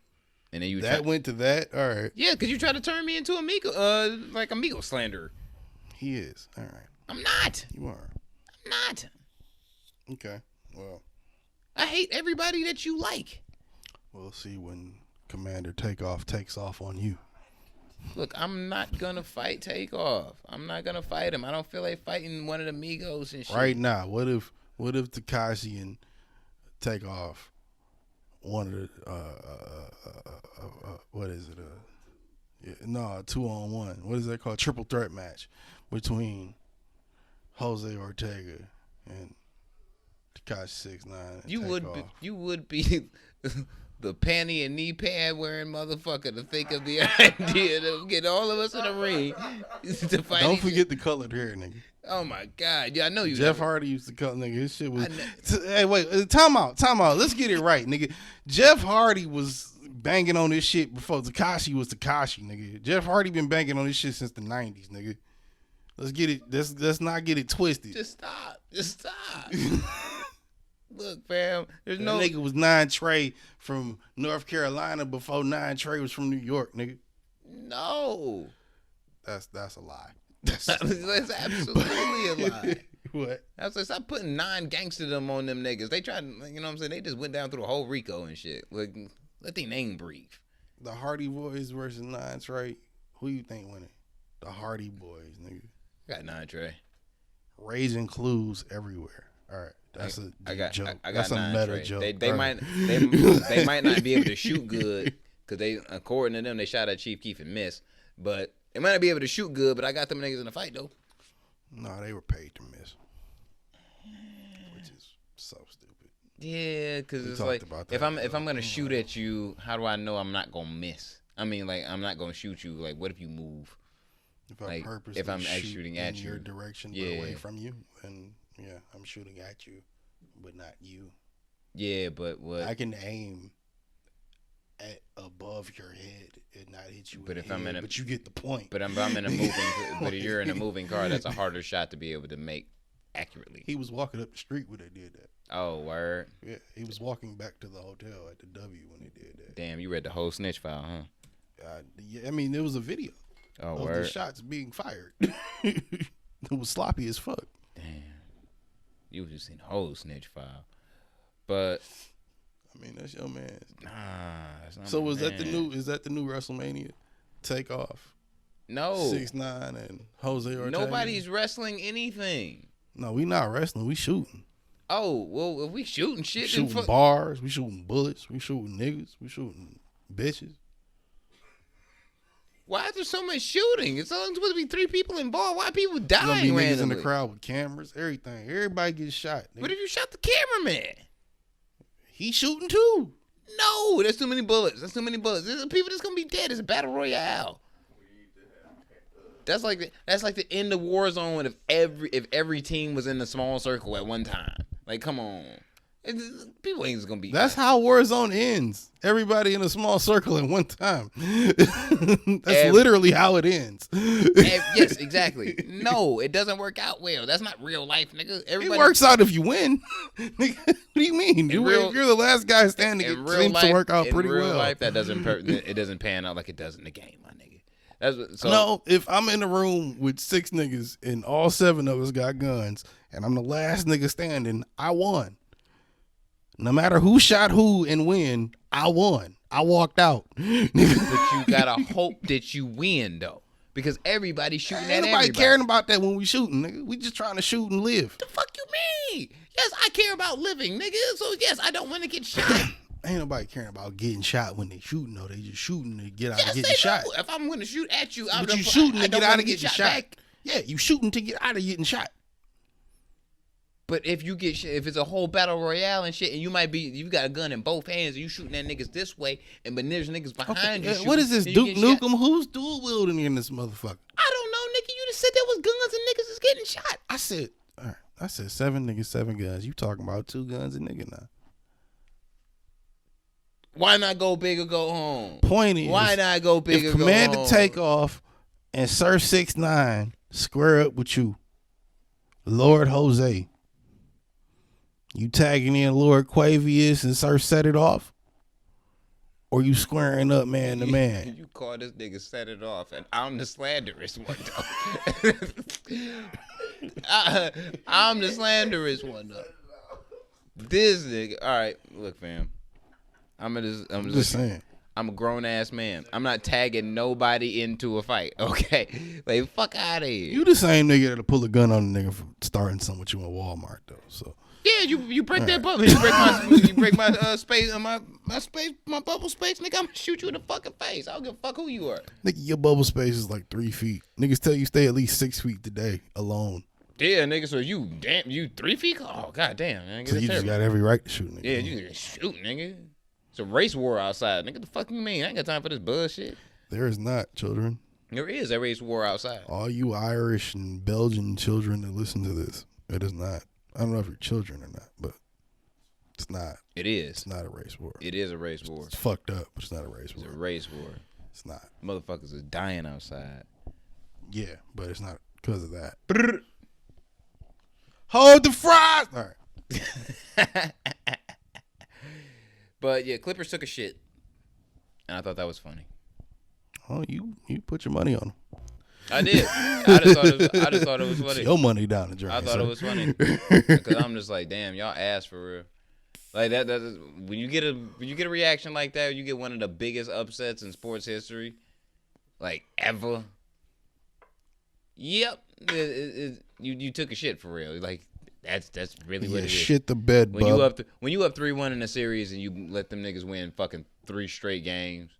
And then you That went to that? All right. yeah, because you tried to turn me into like amigo slanderer. He is. All right. I'm not. You are. I'm not. Okay. Well, I hate everybody that you like. we'll see when Commander Takeoff takes off on you. Look, I'm not gonna fight Takeoff. I'm not gonna fight him. I don't feel like fighting one of the Migos and shit. Right now, what if Tekashi and Takeoff wanted what is it? Yeah, no, 2-on-1. What is that called? Triple threat match between Jose Ortega and Tekashi 6ix9ine. You would be the panty and knee pad wearing motherfucker to think of the idea to get all of us in a ring to fight. Don't forget the colored hair, nigga. Oh my God! Yeah, I know you. Jeff never- Hardy used to cut, nigga. His shit was. I know. Hey, wait, time out. Let's get it right, nigga. Jeff Hardy was banging on this shit before Tekashi was Tekashi, nigga. Jeff Hardy been banging on this shit since the 90s, nigga. Let's get it. Let's not get it twisted. Just stop. Just stop. Look, fam. There's That no. nigga was 9 Trey from North Carolina before 9 Trey was from New York, nigga. No. That's a lie. That's That's absolutely a lie. What? I was like, stop putting non-gangsterdom on them niggas. They tried, you know what I'm saying? They just went down through the whole Rico and shit. Like, let their name breathe. The Hardy Boys versus 9 Trey. Who you think winning? The Hardy Boys, nigga. Got 9 Trey. Raising clues everywhere. All right, that's a joke. I got That's a 9 meta Trey. joke. They All might right. they might not be able to shoot good because they, according to them, they shot at Chief Keef and missed. But they might not be able to shoot good. But I got them niggas in the fight though. No, they were paid to miss, which is so stupid. Yeah, because We it's talked like about if that, I'm gonna shoot at you, how do I know I'm not gonna miss? I mean, like I'm not gonna shoot you. Like, what if you move? If I Like, purposely if I'm shoot shooting in at your you. direction but Yeah. away from you, then yeah, I'm shooting at you, but not you. Yeah, but what? I can aim at above your head and not hit you. But in if the I'm head, in a- but you get the point. But I'm in a moving. But if you're in a moving car, that's a harder shot to be able to make accurately. He was walking up the street when they did that. Oh, word. Yeah, he was walking back to the hotel at the W when they did that. Damn, you read the whole snitch file, huh? Yeah, I mean, there was a video Oh, of the word. shots being fired. It was sloppy as fuck. Damn, you was just in the whole snitch file. But I mean, that's your man. nah, that's not So my was that the man. new? Is that the new WrestleMania? Take off. No, 6ix9ine and Jose Ortega. nobody's wrestling anything. No, we not wrestling. We shooting. Oh, well, if we shooting We shit, then shooting fuck. bars. We shooting bullets. We shooting niggas. We shooting bitches. Why is there so much shooting? It's only supposed to be 3 people involved. Why are people There's gonna be dying niggas in randomly? the crowd with cameras, everything. Everybody gets shot. Nigga. What if you shot the cameraman? He shooting too. No, there's too many bullets. There's people that's gonna be dead. It's a battle royale. That's like the end of Warzone if every team was in a small circle at one time. Like, come on, people ain't just gonna be. That's how Warzone ends. Everybody in a small circle at one time. That's literally how it ends. Yes, exactly. No, it doesn't work out well. That's not real life, nigga. It works out if you win. What do you mean? If you're the last guy standing, it seems to work out pretty well. In real life, that it doesn't pan out like it does in the game, my nigga. No, if I'm in a room with 6 niggas and all 7 of us got guns and I'm the last nigga standing, I won. No matter who shot who and when, I won. I walked out. But you gotta hope that you win though, because everybody's shooting at everybody. Nobody caring about that when we shooting, nigga. We just trying to shoot and live. The fuck you mean? Yes, I care about living, nigga. So yes, I don't want to get shot. Ain't nobody caring about getting shot when they shooting though. They just shooting to get out of getting they shot. Do. If I'm gonna shoot at you, but you shooting to get out of getting shot. Back. Yeah, you shooting to get out of getting shot. But if you get if it's a whole battle royale and shit, and you got a gun in both hands, and you shooting at niggas this way, and but there's niggas behind you. What is this, Duke Nukem? Who's dual wielding in this motherfucker? I don't know, nigga. You just said there was guns and niggas is getting shot. I said 7 niggas, 7 guns. You talking about 2 guns a nigga now? Why not go big or go home? Point is, why not go big or go home? If Command to take off and Sir 6ix9ine square up with you, Lord Jose, you tagging in Lord Quavius and Sir set it off? Or you squaring up man to man? You call this nigga set it off, and I'm the slanderous one, though. I'm the slanderous one, though. This nigga. All right, look, fam. I'm just saying. I'm a grown ass man. I'm not tagging nobody into a fight. Okay, like fuck out of here. You the same nigga that'll pull a gun on a nigga for starting something with you in Walmart though. So yeah, you break that bubble. You break my space, my bubble space, nigga. I'm gonna shoot you in the fucking face. I don't give a fuck who you are. Nigga, your bubble space is like 3 feet. Niggas tell you stay at least 6 feet today alone. Yeah, nigga. So you 3 feet? Oh god damn, nigga. So you just got every right to shoot, nigga. Yeah, you can shoot, nigga. It's a race war outside. Nigga, the fuck you mean? I ain't got time for this bullshit. There is not, children. There is a race war outside. All you Irish and Belgian children that listen to this, it is not. I don't know if you're children or not, but it's not. It is. It's not a race war. It is a race war. It's fucked up, but it's not a race war. It's a race war. It's not. Motherfuckers is dying outside. Yeah, but it's not because of that. Hold the fries! All right. But yeah, Clippers took a shit, and I thought that was funny. Oh, you put your money on them. I did. I just thought it was funny. It's your money down the drain. I thought it was funny because I'm just like, damn, y'all ass for real. Like that is, when you get a reaction like that, you get one of the biggest upsets in sports history, like ever. Yep, you took a shit for real. Like. That's really what it is. Shit the bed, when bub. you up 3-1 in a series and you let them niggas win fucking 3 straight games,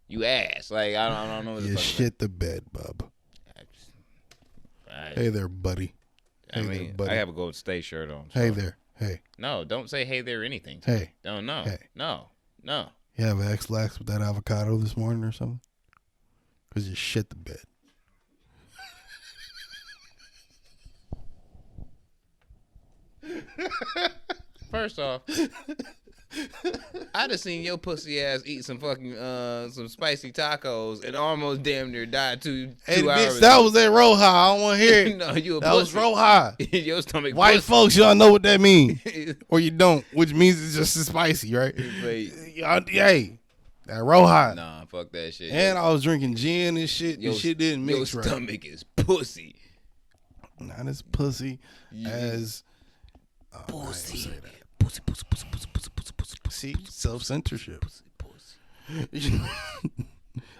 you ass. Like I don't know what the fuck. Shit the bed, bub. Hey there, buddy. I mean, I have a Golden State shirt on. So. Hey there. Hey. No, don't say hey there or anything. Hey. No. Hey. No. You have an X-Lax with that avocado this morning or something? Because you shit the bed. First off, I just seen your pussy ass eat some fucking some spicy tacos and almost damn near died 2 hey, hours. Bitch, that was at Roja. I don't want to hear it. No, you a that pussy. was Roja. Your stomach. White pussy. folks, y'all know what that means, or you don't, which means it's just as spicy, right? Y'all, hey, that Roja. Nah, fuck that shit. And I was drinking gin and shit. Your shit didn't mix your right. Your stomach is pussy. Not as pussy as. Pussy. Pussy. See, self-censorship. Pussy.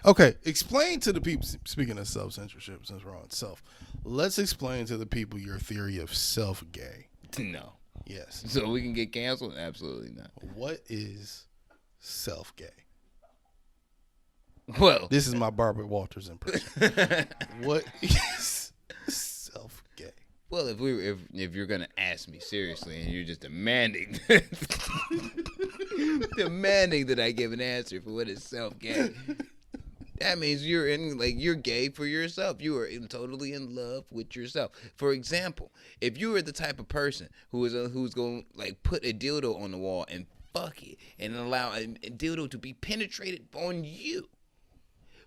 Okay, explain to the people, speaking of self-censorship, since we're on self, let's explain to the people your theory of self-gay. No. Yes. So we can get canceled? Absolutely not. What is self-gay? Well, This is my Barbara Walters impression. What is self-gay? well, if you're gonna ask me seriously and you're just demanding demanding that I give an answer for what is self-gay, that means you're gay for yourself. You are totally in love with yourself. For example, if you are the type of person who's going to like put a dildo on the wall and fuck it and allow a dildo to be penetrated on you,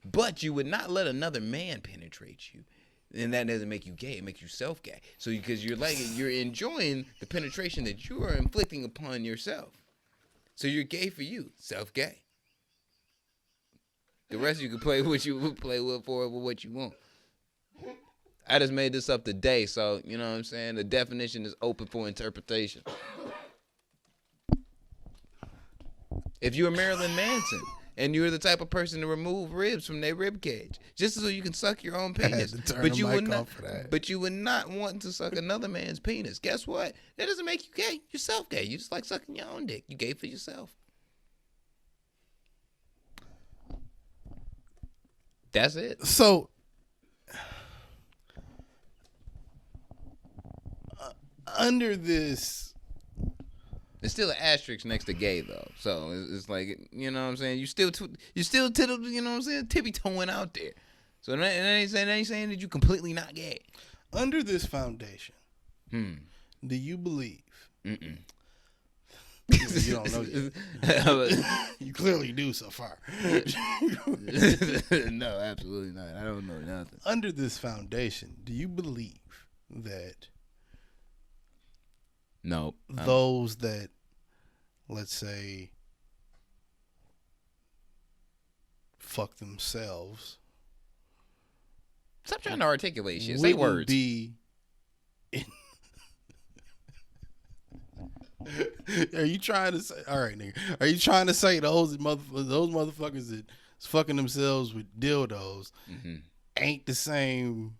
but you would not let another man penetrate you, then that doesn't make you gay. It makes you self-gay. So because you're enjoying the penetration that you are inflicting upon yourself. So you're gay for you, self-gay. The rest you can play what you play with for what you want. I just made this up today, so you know what I'm saying? The definition is open for interpretation. If you're Marilyn Manson and you're the type of person to remove ribs from their rib cage just so you can suck your own penis, but you would not want to suck another man's penis. Guess what? That doesn't make you gay. You're self-gay. You just like sucking your own dick. You gay for yourself. That's it. So, under this, It's still an asterisk next to gay though, so it's like, you know what I'm saying. You still you know what I'm saying, tippy toeing out there. So that ain't saying that you completely not gay. under this foundation, do you believe? You don't know yet. You clearly do so far. No, absolutely not. I don't know nothing. Under this foundation, do you believe that No. those that, let's say, fuck themselves, Stop trying to articulate shit. Say wouldn't words. be Are you trying to say? All right, nigga. Are you trying to say those motherfuckers that is fucking themselves with dildos ain't the same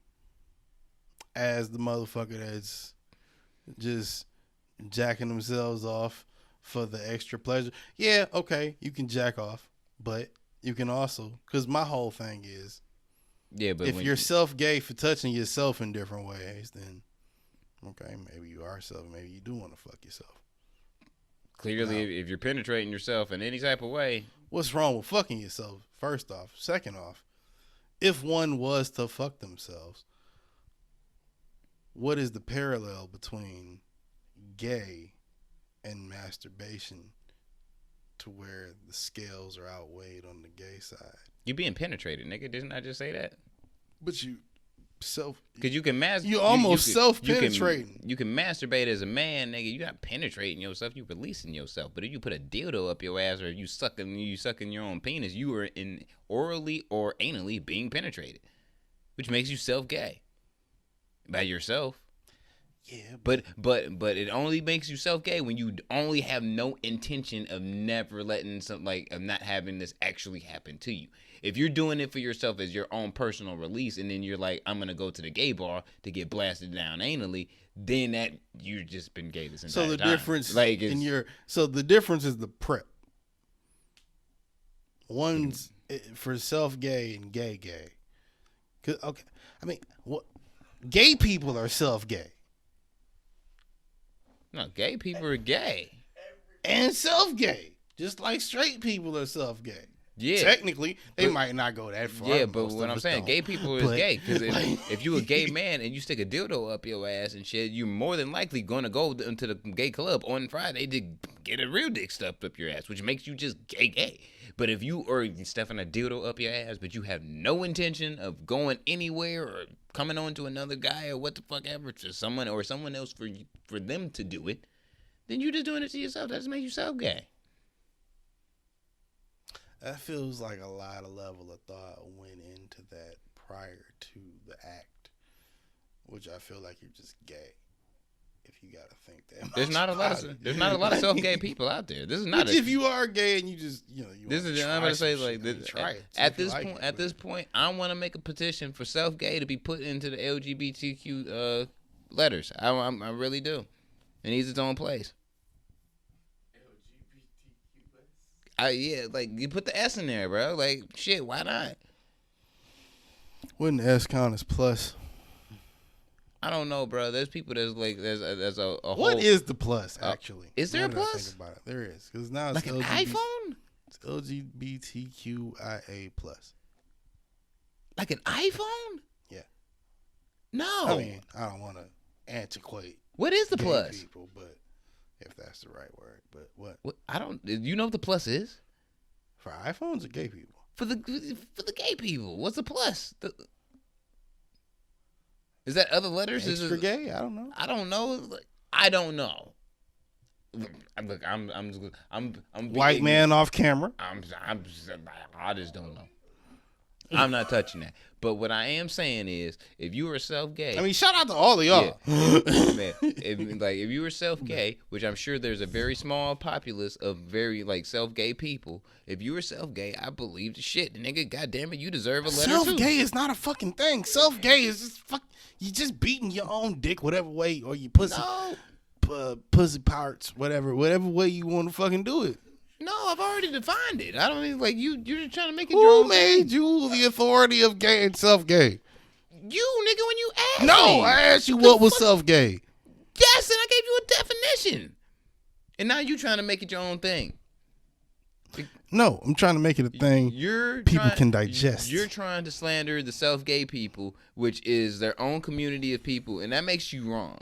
as the motherfucker that's just jacking themselves off for the extra pleasure? Yeah, okay, you can jack off, but you can also, because my whole thing is, Yeah, but if you're self-gay for touching yourself in different ways, then okay, maybe you are self. Maybe you do want to fuck yourself. clearly, if you're penetrating yourself in any type of way, What's wrong with fucking yourself? First off. Second off, if one was to fuck themselves, what is the parallel between gay and masturbation to where the scales are outweighed on the gay side? you being penetrated, nigga. Didn't I just say that? But you Because you can you almost self-penetrating. You can masturbate as a man, nigga. You're not penetrating yourself. You releasing yourself. But if you put a dildo up your ass, or you sucking your own penis, you are in orally or anally being penetrated, which makes you self-gay by yourself. Yeah, but it only makes you self-gay when you only have no intention of never letting of not having this actually happen to you. If you're doing it for yourself as your own personal release, and then you're like, I'm gonna go to the gay bar to get blasted down anally, then that you've just been gay this entire time. So the difference the difference is the prep. One's for self-gay and gay. Okay, I mean, what? Gay people are self-gay. No, gay people are gay And self-gay. Just like straight people are self-gay. Yeah. Technically, they might not go that far. Yeah, but what I'm saying, gay people is gay. Because if you a gay man and you stick a dildo up your ass and shit, you're more than likely going to go into the gay club on Friday to get a real dick stuffed up your ass, which makes you just gay. But if you are stuffing a dildo up your ass, but you have no intention of going anywhere or coming on to another guy or what the fuck ever to someone or someone else for them to do it, then you're just doing it to yourself. That just makes you self-gay. That feels like a lot of level of thought went into that prior to the act, which I feel like you're just gay if you gotta think that much. There's not a lot of self-gay people out there. This is not. If you are gay and you just this is. I'm gonna say like this. At this point, I want to make a petition for self-gay to be put into the LGBTQ letters. I really do. It needs its own place. Yeah, like you put the S in there, bro. Like shit, why not? Wouldn't the S count as plus? I don't know, bro. There's people that's like there's a whole. What is the plus actually? Is there Now a that I plus? think about it, there is, because now it's Like an iPhone? It's LGBTQIA plus. Like an iPhone? Yeah. No. I mean, I don't want to antiquate What is the gay plus? people, but if that's the right word. But what What? I don't. You know what the plus is for iPhones or gay people? for the gay people? What's the plus? Is that other letters? Is Extra it gay? I don't know. I don't know. I don't know. Look, I'm White man off camera. I just don't know. I'm not touching that. But what I am saying is, if you were self-gay, I mean, shout out to all of y'all. man, if you were self-gay, which I'm sure there's a very small populace of very like self-gay people. If you were self-gay, I believe the shit, nigga. Goddamn it, you deserve a letter too. Self-gay is not a fucking thing. Self-gay is just you just beating your own dick whatever way, or you pussy parts, whatever way you want to fucking do it. No, I've already defined it. I don't mean like you're just trying to make it your Who own made thing. you the authority of gay and self-gay? You, nigga, when you asked No, me. I asked you what was self-gay. Yes, and I gave you a definition. And now you trying to make it your own thing. No, I'm trying to make it a thing people can digest. You're trying to slander the self-gay people, which is their own community of people, and that makes you wrong.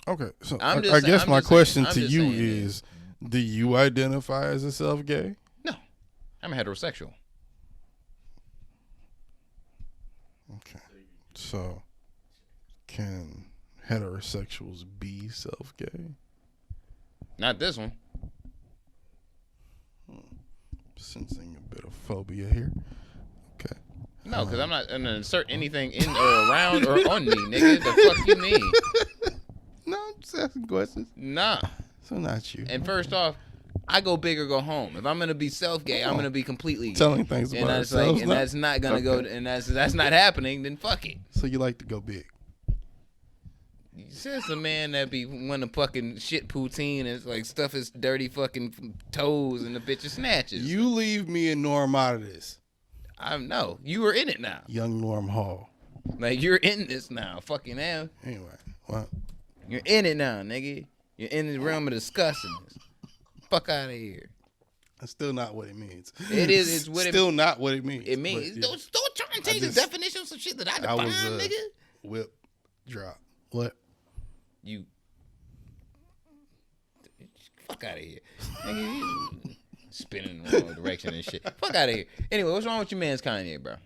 Okay, so I'm I just guess saying- my I'm just question saying- to I'm just you saying is, do you identify as a self-gay? No, I'm a heterosexual. Okay, so can heterosexuals be self-gay? Not this one. Sensing a bit of phobia here. Okay. No, because I'm not going to insert anything in or around or on me, nigga. The fuck you mean? No, I'm just asking questions. Nah. So not you. And first off, I go big or go home. If I'm gonna be self-gay, I'm gonna be completely gay. Telling things and about that's ourselves. and that's not gonna go, and that's not happening. Then fuck it. So you like to go big. Says the man that be want to fucking shit poutine and it's like stuff his dirty fucking toes and the bitch is snatches. You leave me and Norm out of this. I know you were in it now. Young Norm Hall. Like you're in this now. Fucking hell. Anyway, what? You're in it now, nigga. You're in the realm of disgustingness. Fuck out of here. That's still not what it means. It is. It's what still not what it means. it means. But, yeah. Don't try and change the definition of some shit that I define, nigga. Whip drop. What? You fuck out of here. Nigga, you spinning in the wrong direction and shit. Fuck out of here. Anyway, what's wrong with your man's Kanye, bro?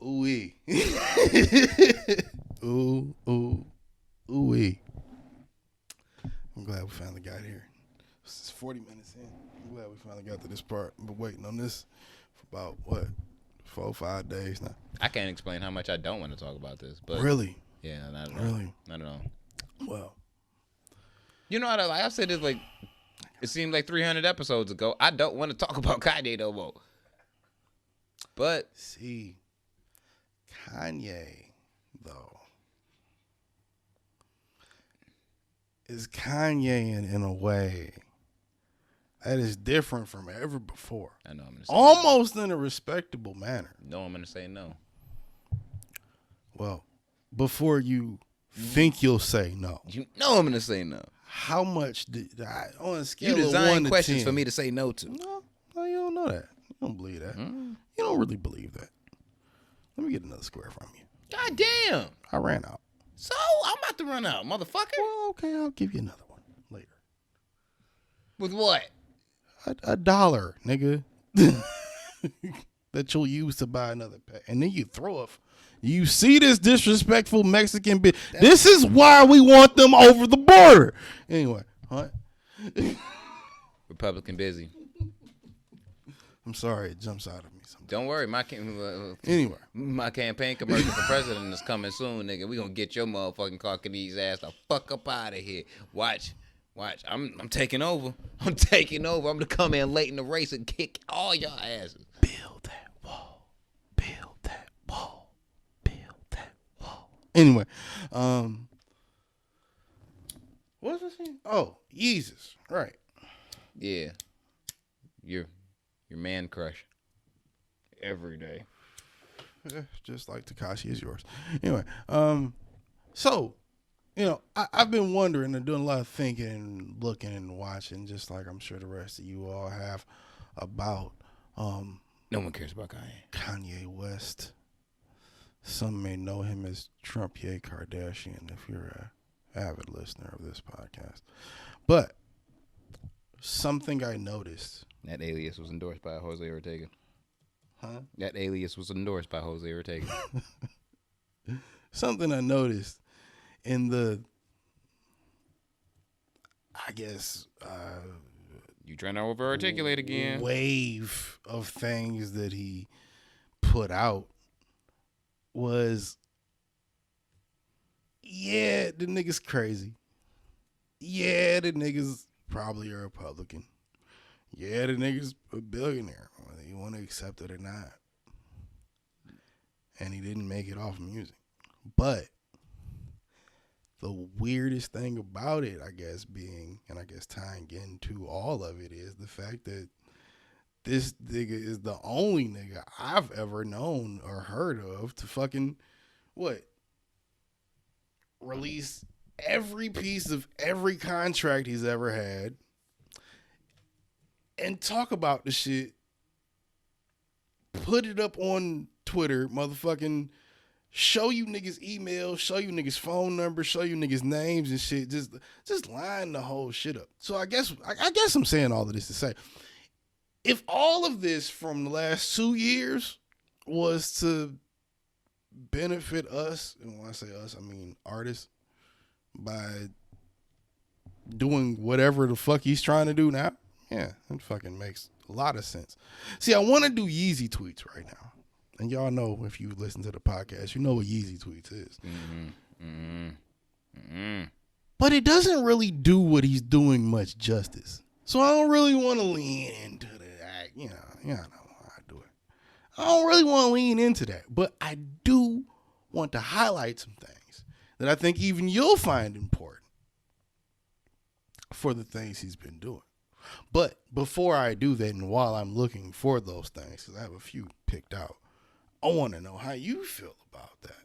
Ooh-wee. Ooh-wee. I'm glad we finally got here. This is 40 minutes in. I'm glad we finally got to this part. I've been waiting on this for about, 4 or 5 days now. I can't explain how much I don't want to talk about this, but Really? yeah, not at all. Really? Not at all. Well, You know what? Like I said, it seemed like 300 episodes ago. I don't want to talk about Kanye no more. But see, Kanye, though, is Kanye in a way that is different from ever before. I know I'm gonna say Almost in a respectable manner. no. I'm gonna say no. Well, before you think you'll say no, You know I'm gonna say no. how much did I on a You scale of 1 design to questions 10? for me to say no to. No, you don't know that. You don't believe that. You don't really believe that. Let me get another square from you. God damn. I ran out. So I'm about to run out, motherfucker. Well, okay, I'll give you another one later. With what? $1, nigga, that you'll use to buy another pack, and then you throw up. You see this disrespectful Mexican bitch. This is why we want them over the border. Anyway, what? Republican busy. I'm sorry, it jumps out of me sometimes. Don't worry, Anyway, my campaign commercial for president is coming soon, nigga. We gonna get your motherfucking Caucanese ass the fuck up out of here. Watch. I'm taking over. I'm taking over. I'm gonna come in late in the race and kick all y'all asses. build that wall. Build that wall. Build that wall. Anyway, what was I saying? Oh, Yeezus. Right. Yeah. Your man crush. Every day. Just like Tekashi is yours. Anyway, so, I've been wondering and doing a lot of thinking and looking and watching, just like I'm sure the rest of you all have, about No one cares about Kanye. Kanye West. Some may know him as Trump-Ye Kardashian if you're an avid listener of this podcast. But something I noticed. That alias was endorsed by Jose Ortega. Huh? That alias was endorsed by Jose Ortega. Something I noticed in the, I guess, You trying to over articulate again? wave of things that he put out was, yeah, the nigga's crazy. Yeah, the nigga's probably a Republican. Yeah, the nigga's a billionaire, whether you want to accept it or not. And he didn't make it off music. But the weirdest thing about it, I guess, being, and I guess tying into all of it, is the fact that this nigga is the only nigga I've ever known or heard of to fucking, release every piece of every contract he's ever had and talk about the shit, put it up on Twitter, motherfucking show you niggas emails, show you niggas phone numbers, show you niggas names and shit, just line the whole shit up. So I guess I'm saying all of this to say, if all of this from the last 2 years was to benefit us, and when I say us, I mean artists, by doing whatever the fuck he's trying to do now, yeah, it fucking makes a lot of sense. See, I want to do Yeezy tweets right now. And y'all know, if you listen to the podcast, you know what Yeezy tweets is. But it doesn't really do what he's doing much justice. So I don't really want to lean into that. You know how I do it. I don't really want to lean into that. But I do want to highlight some things that I think even you'll find important for the things he's been doing. But before I do that, and while I'm looking for those things, because I have a few picked out, I want to know how you feel about that,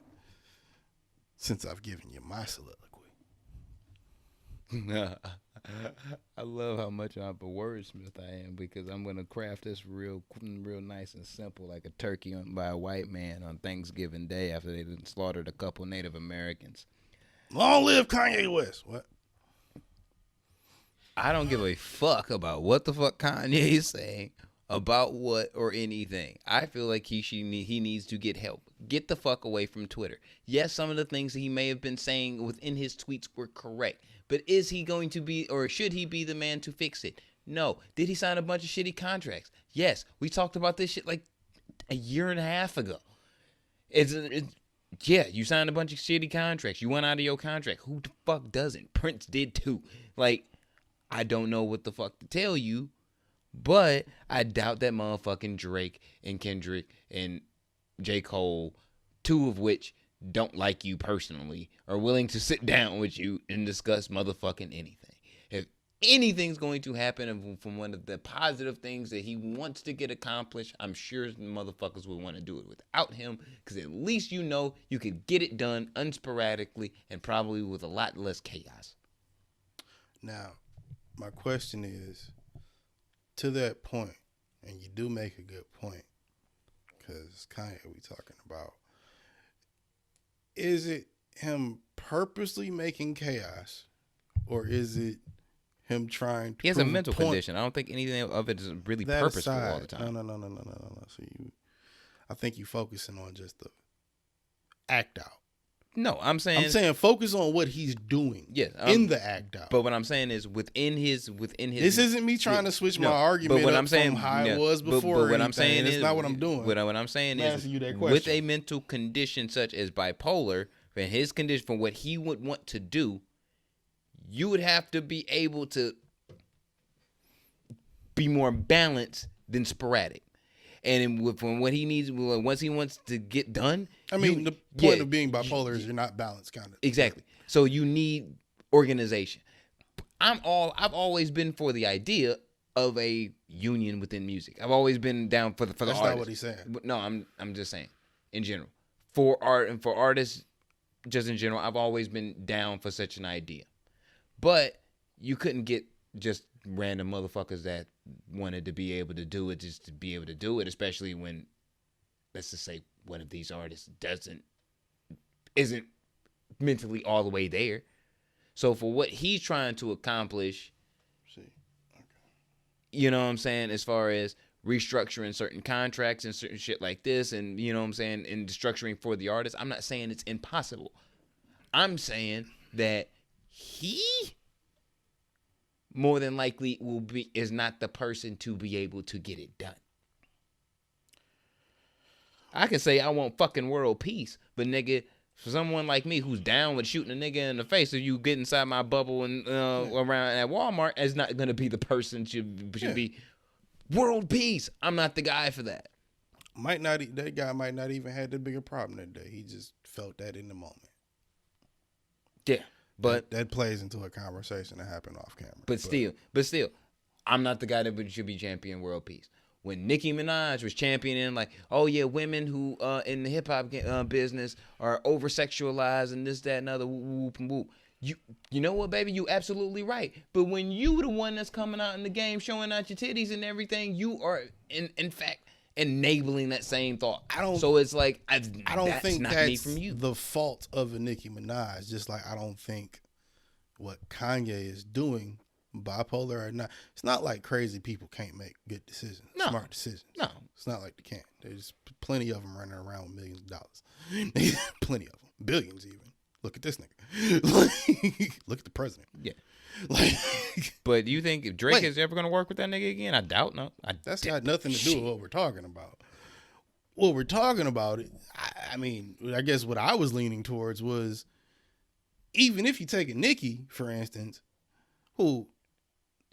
since I've given you my soliloquy. I love how much of a wordsmith I am, because I'm going to craft this real nice and simple, like a turkey by a white man on Thanksgiving Day after they slaughtered a couple Native Americans. Long live Kanye West. What? I don't give a fuck about what the fuck Kanye is saying about what or anything. I feel like he needs to get help. Get the fuck away from Twitter. Yes, some of the things that he may have been saying within his tweets were correct, but is he going to be, or should he be the man to fix it? No. Did he sign a bunch of shitty contracts? Yes. We talked about this shit like a year and a half ago. Yeah, you signed a bunch of shitty contracts. You went out of your contract. Who the fuck doesn't? Prince did too. Like, I don't know what the fuck to tell you, but I doubt that motherfucking Drake and Kendrick and J. Cole, two of which don't like you personally, are willing to sit down with you and discuss motherfucking anything. If anything's going to happen from one of the positive things that he wants to get accomplished, I'm sure motherfuckers would want to do it without him, because at least you know you could get it done unsporadically and probably with a lot less chaos. Now, my question is, to that point, and you do make a good point, because Kanye we talking about, is it him purposely making chaos, or is it him trying to? He has a mental condition. I don't think anything of it is really purposeful all the time. No. So I think you focusing on just the act out. No, I'm saying focus on what he's doing. Yes, in the act out. But what I'm saying is within his. This isn't me trying to switch my argument. But what I'm saying, from how it was before. But what I'm saying is not what I'm doing. What I'm saying is, with a mental condition such as bipolar, and his condition for what he would want to do, you would have to be able to be more balanced than sporadic. And from what he needs, once he wants to get done. I mean, the point of being bipolar is you're not balanced, kind of. Exactly. So you need organization. I've always been for the idea of a union within music. I've always been down for the That's artist. not what he's saying. No, I'm just saying in general. For art and for artists, just in general, I've always been down for such an idea. But you couldn't get just random motherfuckers that wanted to be able to do it just to be able to do it, especially when, let's just say, one of these artists isn't mentally all the way there. So for what he's trying to accomplish, you know what I'm saying, as far as restructuring certain contracts and certain shit like this, and you know what I'm saying, and structuring for the artist, I'm not saying it's impossible. I'm saying that he more than likely is not the person to be able to get it done. I can say I want fucking world peace, but nigga, for someone like me who's down with shooting a nigga in the face, if you get inside my bubble and around at Walmart, is not gonna be the person should be world peace. I'm not the guy for that. That guy might not even had the bigger problem that day. He just felt that in the moment. Yeah, but that plays into a conversation that happened off camera. But still, I'm not the guy that should be champion world peace. When Nicki Minaj was championing, like, oh yeah, women who in the hip hop business are over sexualized and this, that, and other, whoop and whoop. You know what, baby? You absolutely right. But when you the one that's coming out in the game showing out your titties and everything, you are in fact enabling that same thought. So it's like I don't think not that's me from you. The fault of a Nicki Minaj. Just like I don't think what Kanye is doing, bipolar or not, it's not like crazy people can't make good decisions, smart decisions. No, it's not like they can't. There's plenty of them running around with millions of dollars. Plenty of them, billions even. Look at this nigga. Look at the president. Yeah. But do you think if Drake is ever going to work with that nigga again? I doubt. No. That's got nothing to do with what we're talking about. What we're talking about, I mean, I guess what I was leaning towards was, even if you take a Nicki, for instance, who,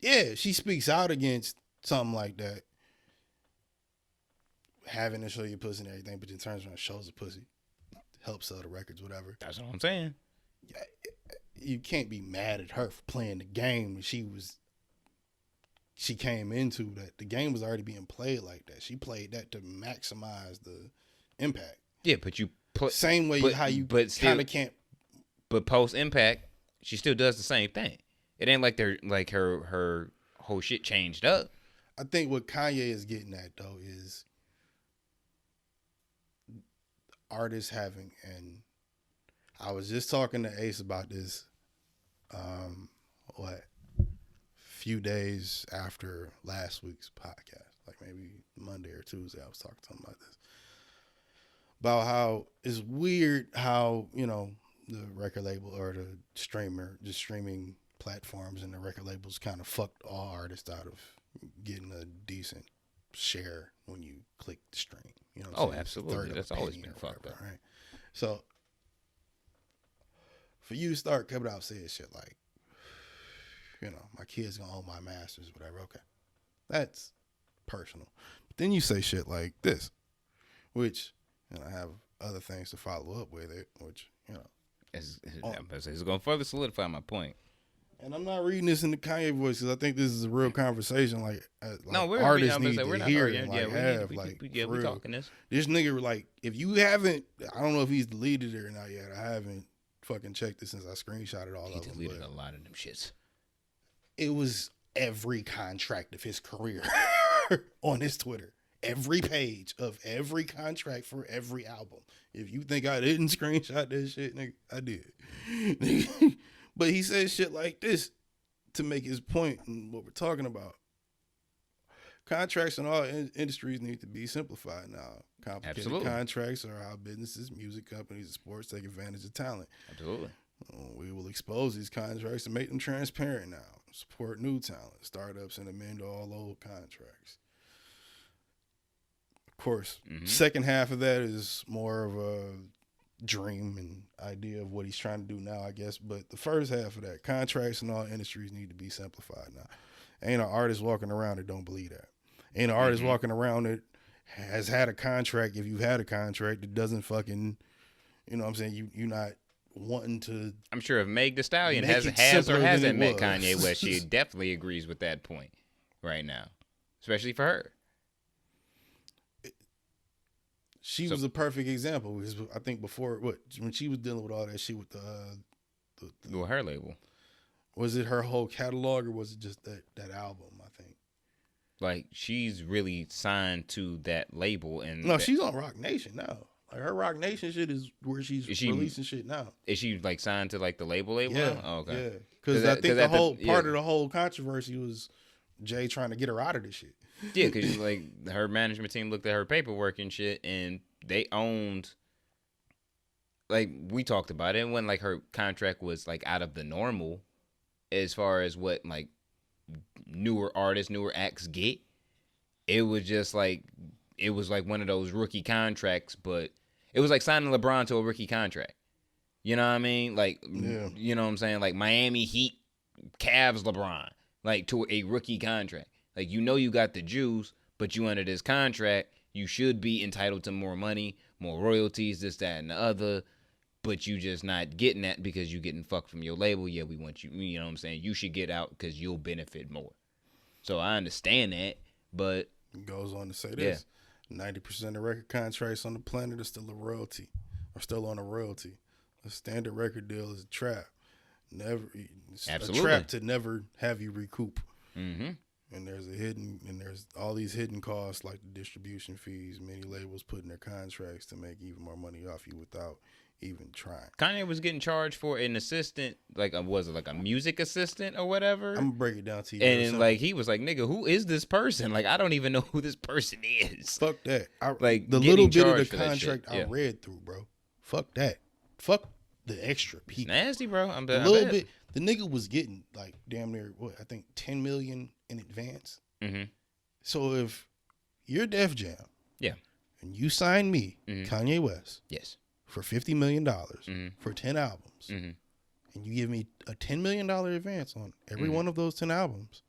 yeah, she speaks out against something like that, having to show your pussy and everything, but in terms when it shows the pussy, helps sell the records, whatever. That's what I'm saying. You can't be mad at her for playing the game she came into. That the game was already being played like that. She played that to maximize the impact. Yeah, but you put same way how you kind of can't. But post impact, she still does the same thing. It ain't like her whole shit changed up. I think what Kanye is getting at though is artists having, and I was just talking to Ace about this few days after last week's podcast, like maybe Monday or Tuesday, I was talking to him about this, about how it's weird how, you know, the record label or the streaming platforms and the record labels kind of fucked all artists out of getting a decent share when you click the stream. You know what I'm saying? Absolutely. That's always been fucked up. Right? So for you to start coming out saying shit like, you know, my kid's gonna own my masters, whatever, okay. That's personal. But then you say shit like this, which, and I have other things to follow up with it, which, you know. It's going to further solidify my point. And I'm not reading this in the Kanye voice because I think this is a real conversation. No, we're artists need to hear arguing. and we're talking this. This nigga, like, if you haven't, I don't know if he's deleted it or not yet. I haven't fucking checked it since I screenshotted all of them. He deleted a lot of them shits. It was every contract of his career on his Twitter. Every page of every contract for every album. If you think I didn't screenshot that shit, nigga, I did. But he says shit like this to make his point in what we're talking about. Contracts in all industries need to be simplified now. Complicated contracts are how businesses, music companies, and sports take advantage of talent. Absolutely. We will expose these contracts and make them transparent now. Support new talent, startups, and amend all old contracts. Of course, second half of that is more of a dream and idea of what he's trying to do now, I guess. But the first half of that, contracts in all industries need to be simplified now. Ain't an artist walking around that don't believe that. Ain't an artist walking around that has had a contract. If you've had a contract that doesn't fucking, you know what I'm saying, you're not wanting to. I'm sure if Meg Thee Stallion has or hasn't met Kanye West, she definitely agrees with that point. right now, especially for her. She was a perfect example because I think before when she was dealing with all that shit with With her label. Was it her whole catalog or was it just that album? I think. Like she's really signed to that label, and no, she's on Rock Nation now. Like her Rock Nation shit is where she's releasing shit now. Is she like signed to like the label? Yeah, now? Oh, okay. Yeah, because I think the whole part of the whole controversy was Jay trying to get her out of this shit. Yeah, because like her management team looked at her paperwork and shit, and they owned. Like we talked about it, when like her contract was like out of the normal, as far as what like newer artists, newer acts get. It was just like one of those rookie contracts, but it was like signing LeBron to a rookie contract. You know what I mean? Like, yeah. You know what I'm saying? Like Miami Heat, Cavs, LeBron, like to a rookie contract. Like, you know, you got the juice, but you under this contract, you should be entitled to more money, more royalties, this, that, and the other. But you just not getting that because you getting fucked from your label. Yeah, we want you. You know what I'm saying? You should get out because you'll benefit more. So I understand that, but it goes on to say this: 90% of record contracts on the planet are still a royalty, or still on a royalty. A standard record deal is a trap. Absolutely. A trap to never have you recoup. Mm-hmm. And there's all these hidden costs like the distribution fees. Many labels put in their contracts to make even more money off you without even trying. Kanye was getting charged for an assistant, like was it like a music assistant or whatever? I'm gonna break it down to you. And like he was like, "Nigga, who is this person? Like I don't even know who this person is." Fuck that. Like the little bit of the contract I read through, bro. Fuck that. Fuck the extra people. It's nasty, bro. A little bit. The nigga was getting like damn near I think 10 million in advance. Mm-hmm. So if you're Def Jam, and you sign me, Kanye West, for $50 million for 10 albums, and you give me a $10 million advance on every one of those 10 albums,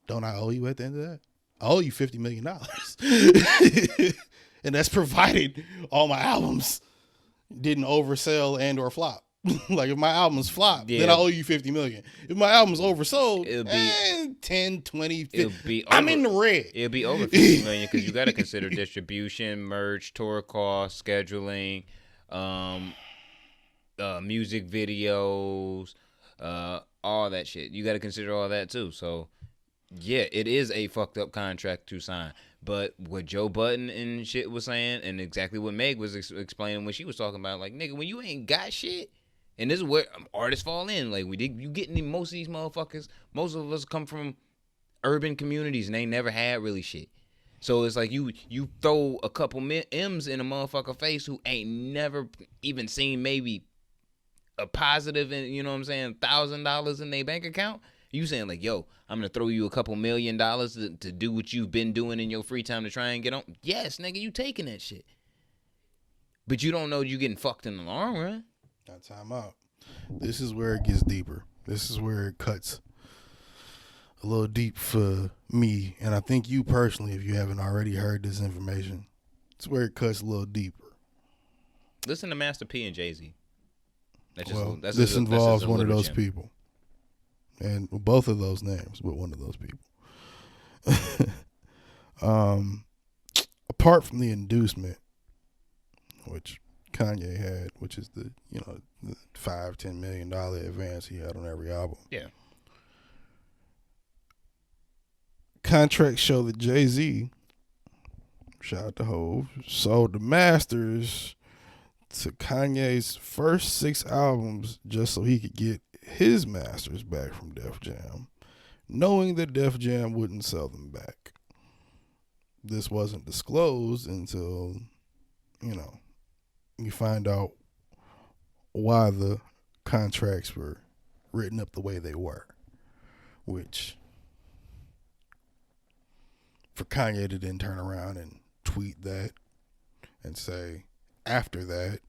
don't I owe you at the end of that? I owe you $50 million, and that's provided all my albums didn't oversell and or flop. Like if my albums flop, then I owe you $50 million. If my album's oversold, it'll be 10, 20, 50. I'm in the red. It'll be over $50 million because you got to consider distribution, merch, tour costs, scheduling, music videos, all that shit. You got to consider all that too. So yeah, it is a fucked up contract to sign. But what Joe Budden and shit was saying, and exactly what Meg was explaining when she was talking about, like, nigga, when you ain't got shit. And this is where artists fall in. Like, you getting most of these motherfuckers, most of us come from urban communities and they never had really shit. So it's like you throw a couple M's in a motherfucker face who ain't never even seen maybe a positive, and you know what I'm saying, $1,000 in their bank account. You saying like, yo, I'm going to throw you a couple $1 million to do what you've been doing in your free time to try and get on. Yes, nigga, you taking that shit. But you don't know you getting fucked in the long run. Now, time out. This is where it gets deeper. This is where it cuts a little deep for me, and I think you personally, if you haven't already heard this information, it's where it cuts a little deeper. Listen to Master P and Jay-Z. This involves one of those people, and both of those names, but one of those people. Apart from the inducement, which Kanye had, which is the $5-10 million advance he had on every album. Yeah. Contracts show that Jay-Z, shout out to Hov, sold the masters to Kanye's first 6 albums just so he could get his masters back from Def Jam, knowing that Def Jam wouldn't sell them back. This wasn't disclosed until, you find out why the contracts were written up the way they were, which for Kanye to then turn around and tweet that and say, after that,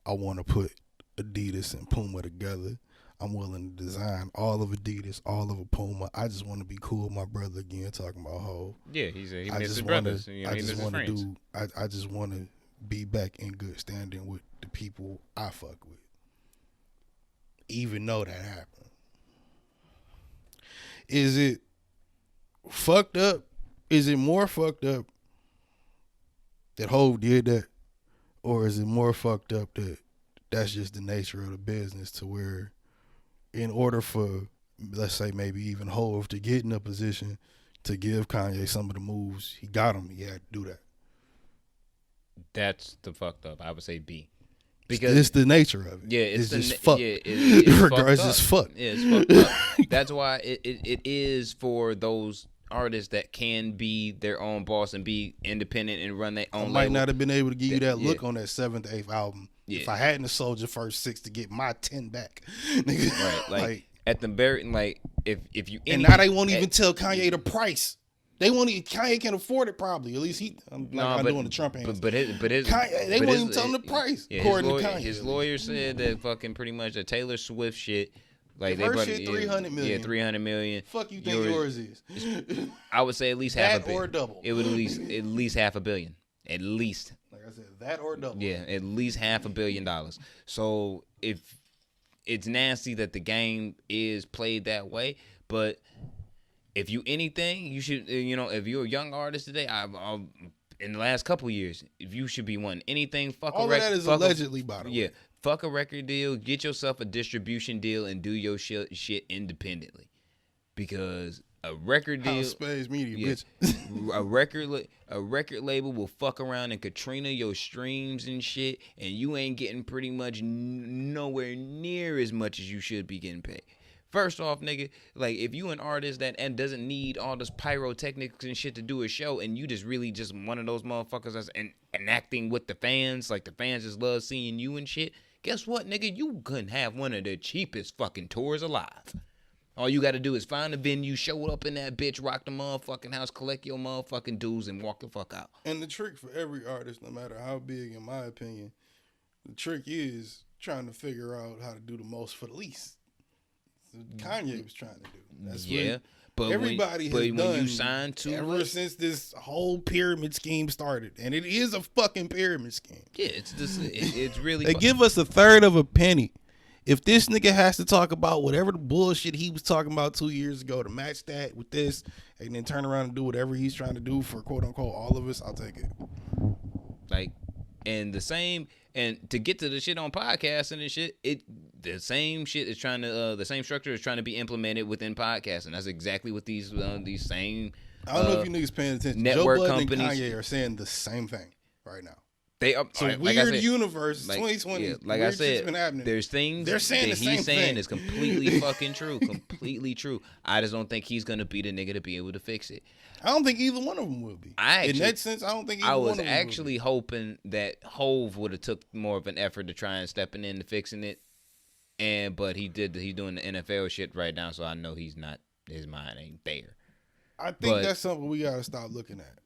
I want to put Adidas and Puma together. I'm willing to design all of Adidas, all of a Puma. I just want to be cool with my brother again, talking about Hov. Yeah, he missed his brothers. I just want to be back in good standing with the people I fuck with, even though that happened. Is it fucked up? Is it more fucked up that Hov did that, or is it more fucked up that that's just the nature of the business, to where in order for, let's say, maybe even Hov to get in a position to give Kanye some of the moves he got him, he had to do that? That's the fucked up. I would say B. Because it's the nature of it. Yeah, it's the just fucked. Yeah, it's Regardless, fucked it's fucked. Yeah, it's fucked up. That's why it is for those artists that can be their own boss and be independent and run their own. I might label. not have been able to give you that Yeah. look on that 7th, 8th album if I hadn't sold your first 6 to get my 10 back. Right, like at the very, like if you and now they won't even tell Kanye the price. They won't even, Kanye can afford it probably. At least I'm doing the Trump hands. But his Kanye, they won't even tell him the price. Yeah, according to Kanye, his lawyer said that fucking pretty much the Taylor Swift shit. Like her shit, 300 million. Yeah, 300 million. Fuck you think yours is? I would say at least half a billion. Or double. It would at least half a billion. At least. Like I said, that or double. Yeah, at least $500 million. So if it's nasty that the game is played that way, but if you anything, you should, if you're a young artist today, I'll in the last couple years, if you should be wanting anything, fuck all a record. All that is allegedly, by the way. Yeah, fuck a record deal, get yourself a distribution deal, and do your shit independently. Because a record deal, Space Media, bitch. a record label will fuck around and Katrina your streams and shit, and you ain't getting pretty much nowhere near as much as you should be getting paid. First off, nigga, like if you an artist that and doesn't need all this pyrotechnics and shit to do a show, and you just really just one of those motherfuckers that's enacting with the fans, like the fans just love seeing you and shit. Guess what, nigga? You couldn't have one of the cheapest fucking tours alive. All you got to do is find a venue, show up in that bitch, rock the motherfucking house, collect your motherfucking dues, and walk the fuck out. And the trick for every artist, no matter how big, in my opinion, the trick is trying to figure out how to do the most for the least. Kanye was trying to do. That's but everybody has done. When you sign to ever since this whole pyramid scheme started, and it is a fucking pyramid scheme. Yeah, it's really. They give us a third of a penny. If this nigga has to talk about whatever the bullshit he was talking about 2 years ago to match that with this, and then turn around and do whatever he's trying to do for quote unquote all of us, I'll take it. Like, and the same. And to get to the shit on podcasting and shit, the same shit is trying to the same structure is trying to be implemented within podcasting. That's exactly what these same I don't know if you niggas paying attention. Network Joe Budden companies and Kanye are saying the same thing right now. They are so like weird said, universe. like, 2020. Yeah, like weird I said, been happening. There's things they're saying that the same he's saying thing. is completely fucking true, completely true. I just don't think he's gonna be the nigga to be able to fix it. I don't think either one of them will be. In that sense, I don't think either one of them will be. I was actually hoping that Hov would have took more of an effort to try and stepping in to fixing it, but he's doing the NFL shit right now, so I know he's not. His mind ain't there. I think that's something we gotta stop looking at.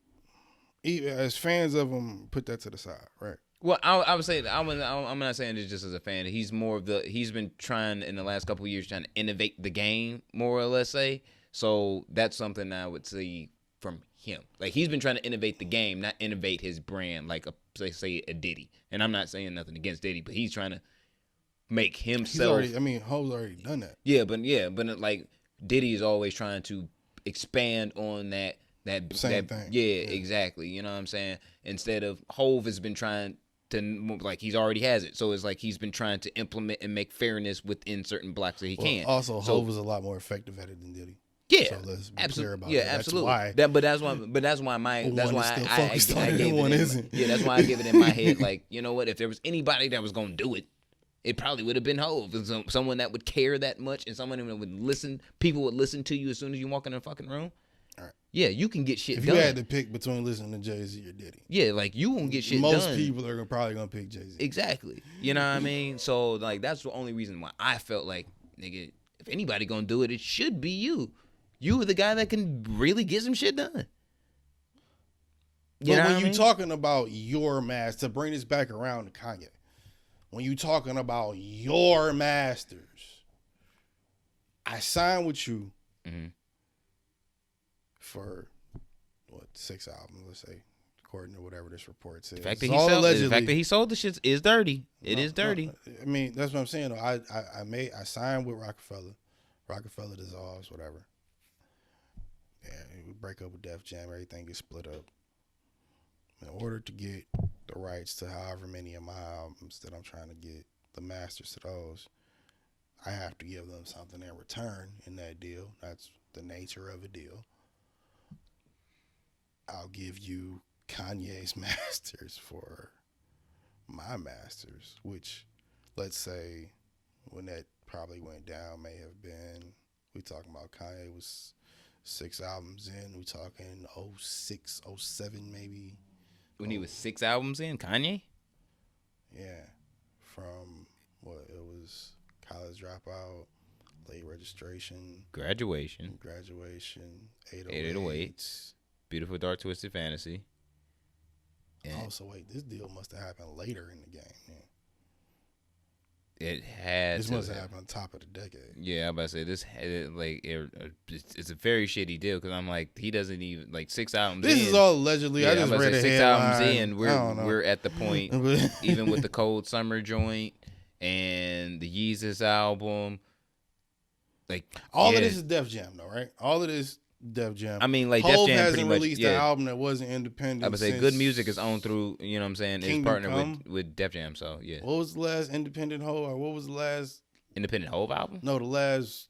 Even as fans of him, put that to the side, right? Well, I would say I'm not saying this just as a fan. He's been trying in the last couple of years trying to innovate the game more or less. So that's something I would say from him. Like he's been trying to innovate the game, not innovate his brand. Like say a Diddy. And I'm not saying nothing against Diddy, but he's trying to make himself. Hov's already done that. But like Diddy is always trying to expand on that same thing. Yeah, exactly. You know what I'm saying? Instead of Hov has been trying to, like, he's already has it. So it's like he's been trying to implement and make fairness within certain blocks that he can. Also, Hov is a lot more effective at it than Diddy. Yeah, so let's be clear about that. Absolutely. That's why I give it in my head. Like, you know what? If there was anybody that was gonna do it, it probably would have been Hov. Someone that would care that much and someone that would listen. People would listen to you as soon as you walk in the fucking room. All right. Yeah, you can get shit done. If you had to pick between listening to Jay-Z or Diddy. Yeah, like you won't get shit done. Most people are probably gonna pick Jay-Z. Exactly. You know what I mean? So like that's the only reason why I felt like, nigga, if anybody gonna do it, it should be you. You are the guy that can really get some shit done. But when you're talking about your master, to bring this back around to Kanye, when you're talking about your masters, I signed with you for 6 albums, let's say, according to whatever this report says. The fact that he sold the shit is dirty. It is dirty. I mean, that's what I'm saying. I signed with Rockefeller. Rockefeller dissolves, whatever. Yeah, we break up with Def Jam, everything gets split up. In order to get the rights to however many of my albums that I'm trying to get, the masters to those, I have to give them something in return in that deal. That's the nature of a deal. I'll give you Kanye's masters for my masters, which, let's say, when that probably went down, may have been, we talking about Kanye was 6 albums in. We talking 06, 07 maybe. When he was 6 albums in, Kanye? Yeah. From what it was, College Dropout, Late Registration, Graduation, 808s. Beautiful Dark Twisted Fantasy. And Oh, so wait, this deal must have happened later in the game. Man. it had This to must have have- happened on top of the decade. Yeah, I'm about to say this. It's a very shitty deal because I'm like he doesn't even like 6 albums. This in, is all allegedly. Yeah, I just I'm about to read say a 6 headline. albums in. I don't know. We're at the point even with the Cold Summer joint and the Yeezus album. Like all yeah. of this is Def Jam, though, right? All of this Def Jam. I mean, like Def Hov Jam hasn't pretty much. released Yeah, an album that wasn't independent. I would say since good music is owned through. You know what I'm saying? His Kingdom partner Come? with Def Jam. So yeah, What was the last independent Hov? Or what was the last? independent Hov album. No, the last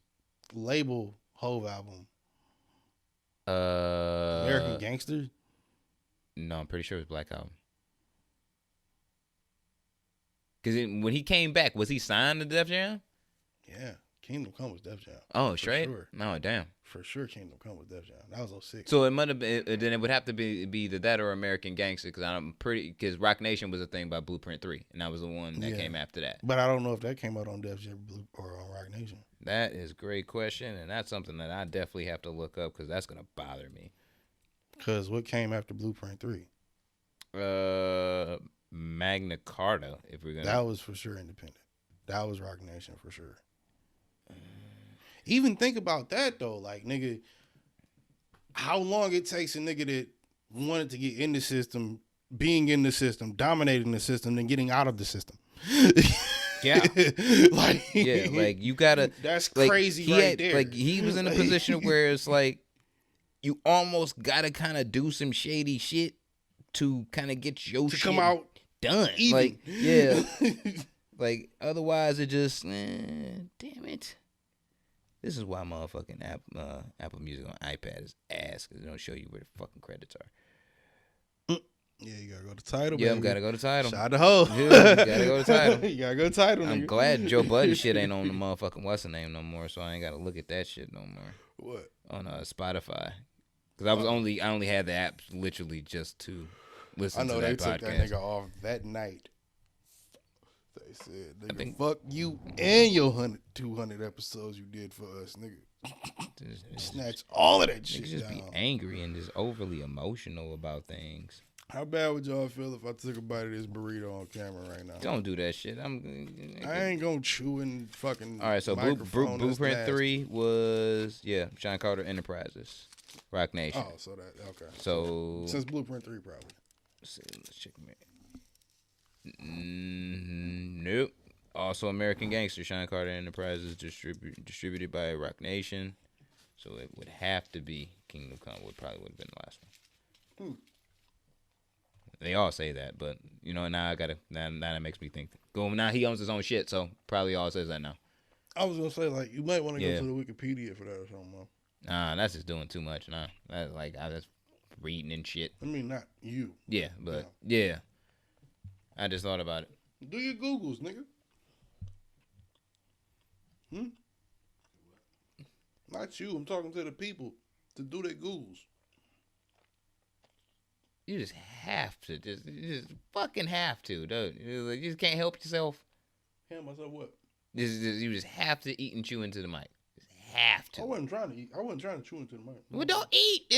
label Hov album. American Gangster. No, I'm pretty sure it was Black Album. Because when he came back, was he signed to Def Jam? Yeah, Kingdom Come was Def Jam. Oh, For straight? sure. No, damn. For sure, Kingdom Come was Def Jam. That was 06. So it might have been. Then it would have to be either that or American Gangster. Because Rock Nation was a thing by Blueprint 3, and that was the one that Yeah. came after that. But I don't know if that came out on Def Jam or on Rock Nation. That is a great question, and that's something that I definitely have to look up because that's gonna bother me. Because what came after Blueprint 3? Magna Carta. If we're gonna. That was for sure independent. That was Rock Nation for sure. Even think about that though, like nigga, how long it takes a nigga that wanted to get in the system, being in the system, dominating the system, then getting out of the system. Yeah. like Yeah, like you gotta. that's Like, crazy he right had- there. Like he was in a Like- position where it's like you almost gotta kind of do some shady shit to kind of get your to shit come out done. even. Like yeah, like otherwise it just damn it. This is why motherfucking Apple Music on iPad is ass because it don't show you where the fucking credits are. Yeah, you gotta go to title. Yeah, baby. gotta go to title. Shout out to Ho. Yeah, you gotta go to title. You gotta go to title. I'm nigga. glad Joe Budden shit ain't on the motherfucking what's the name no more, so I ain't gotta look at that shit no more What? on Spotify. Because I only had the app literally just to listen I know to they that took podcast. that nigga off that night. They said, nigga, think- fuck you and your 200 episodes you did for us, nigga. Just- Snatch all of that Niggas shit just be down. angry and just overly emotional about things. How bad would y'all feel if I took a bite of this burrito on camera right now? Don't do that shit. I ain't gonna chew and fucking. All right, so microphone. That's Blueprint nasty. 3 was Sean Carter Enterprises, Rock Nation. Oh, so that okay. So Since Blueprint 3, probably. let's see, let's check nope. Also American Gangster, Sean Carter Enterprises, distributed by Rock Nation. So it would have to be Kingdom Come. Probably would have been the last one. They all say that, but you know now I gotta now that makes me think. Go now he owns his own shit, so probably all says that now. I was gonna say like you might want to Yeah. go to the Wikipedia for that or something. Though. Nah, that's just doing too much. Nah, that's like I just reading and shit. I mean, not you. Yeah, but yeah, I just thought about it. Do your Googles, nigga. Not you. I'm talking to the people to do their Googles. You just have to, you just fucking have to, don't you? You just can't help yourself. Yeah, myself what? You just have to eat and chew into the mic. Just have I to. wasn't trying to eat. I wasn't trying to chew into the mic. Well, don't eat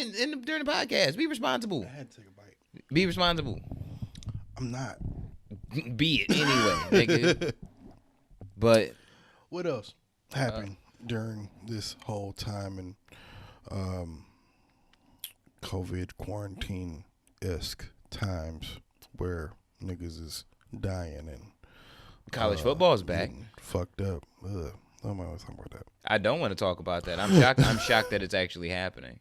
during the podcast. Be responsible. I had to take a bite. Be responsible. I'm not. Be it anyway, nigga. But What else happened during this whole time in COVID quarantine-esque times where niggas is dying and college football's back. getting fucked up? Ugh. Nobody was talking about that. I don't want to talk about that. I'm shocked. I'm shocked that it's actually happening.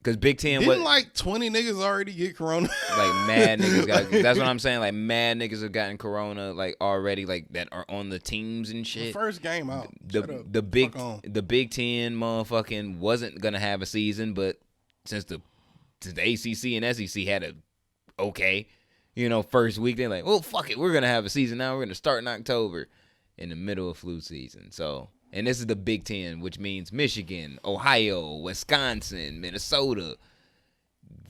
Because Big Ten Didn't like 20 niggas already get corona? like mad niggas got. That's what I'm saying. Like mad niggas have gotten corona like already, like that are on the teams and shit. First game out. Shut up. The Big Fuck on. the Big Ten motherfucking wasn't gonna have a season, but since the ACC and SEC had a okay, first week, they're like, well, fuck it, we're gonna have a season now. We're gonna start in October, in the middle of flu season. So, and this is the Big Ten, which means Michigan, Ohio, Wisconsin, Minnesota,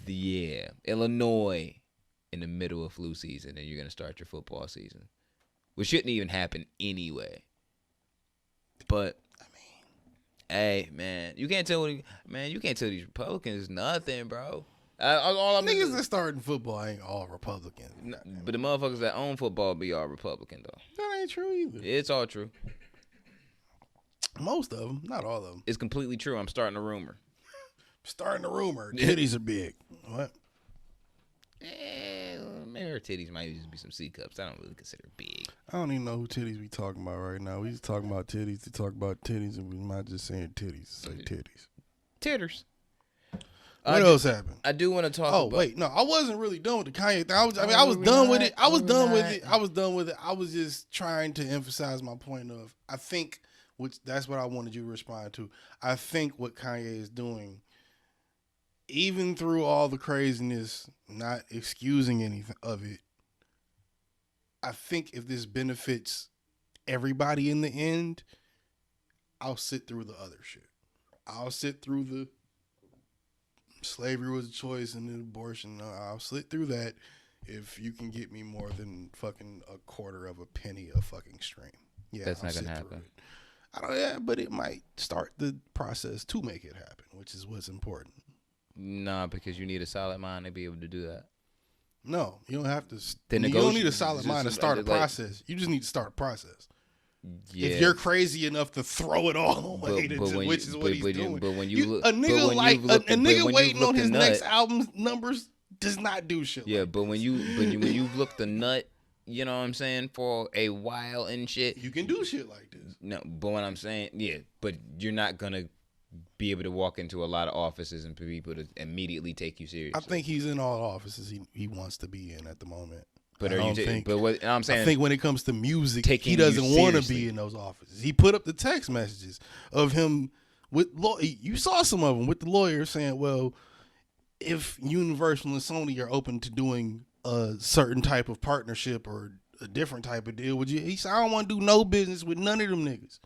Illinois, in the middle of flu season, and you're gonna start your football season, which shouldn't even happen anyway. But I mean, hey man, you can't tell these Republicans nothing, bro. All Niggas that starting football ain't all Republicans. But the motherfuckers that own football be all Republican though. That ain't true either. It's all true. Most of them, not all of them. It's completely true. I'm starting a rumor. Starting a rumor. Titties are big. What? Maybe her titties might just be some C cups. I don't really consider big. I don't even know who titties we talking about right now. We just talking about titties to talk about titties, and we might just saying titties to say titties. Titters. What else happened? I do want to talk. Oh wait, no, I wasn't really done with the Kanye thing. I was done with it. I was done with it. I was just trying to emphasize my point of that's what I wanted you to respond to. I think what Kanye is doing, even through all the craziness, not excusing anything of it, I think if this benefits everybody in the end, I'll sit through the other shit. I'll sit through the slavery was a choice and then abortion. I'll sit through that if you can get me more than fucking a quarter of a penny a fucking stream. Yeah, that's not gonna happen. But it might start the process to make it happen, which is what's important. Nah, because you need a solid mind to be able to do that. No, you don't have to. You don't need a solid mind to start a process. You just need to start a process. Yeah. If you're crazy enough to throw it all away, which is what he's doing. But when you look, a nigga waiting on his next album numbers does not do shit. Yeah, like but when you've looked the nut, you know what I'm saying, for a while and shit, you can do shit like this. No, but what I'm saying, yeah, but you're not gonna be able to walk into a lot of offices and people to immediately take you seriously. I think he's in all offices he wants to be in at the moment. But what I'm saying, I think when it comes to music, he doesn't want to be in those offices. He put up the text messages of him with you saw some of them with the lawyer saying, "Well, if Universal and Sony are open to doing a certain type of partnership or a different type of deal, would you?" He said, "I don't want to do no business with none of them niggas."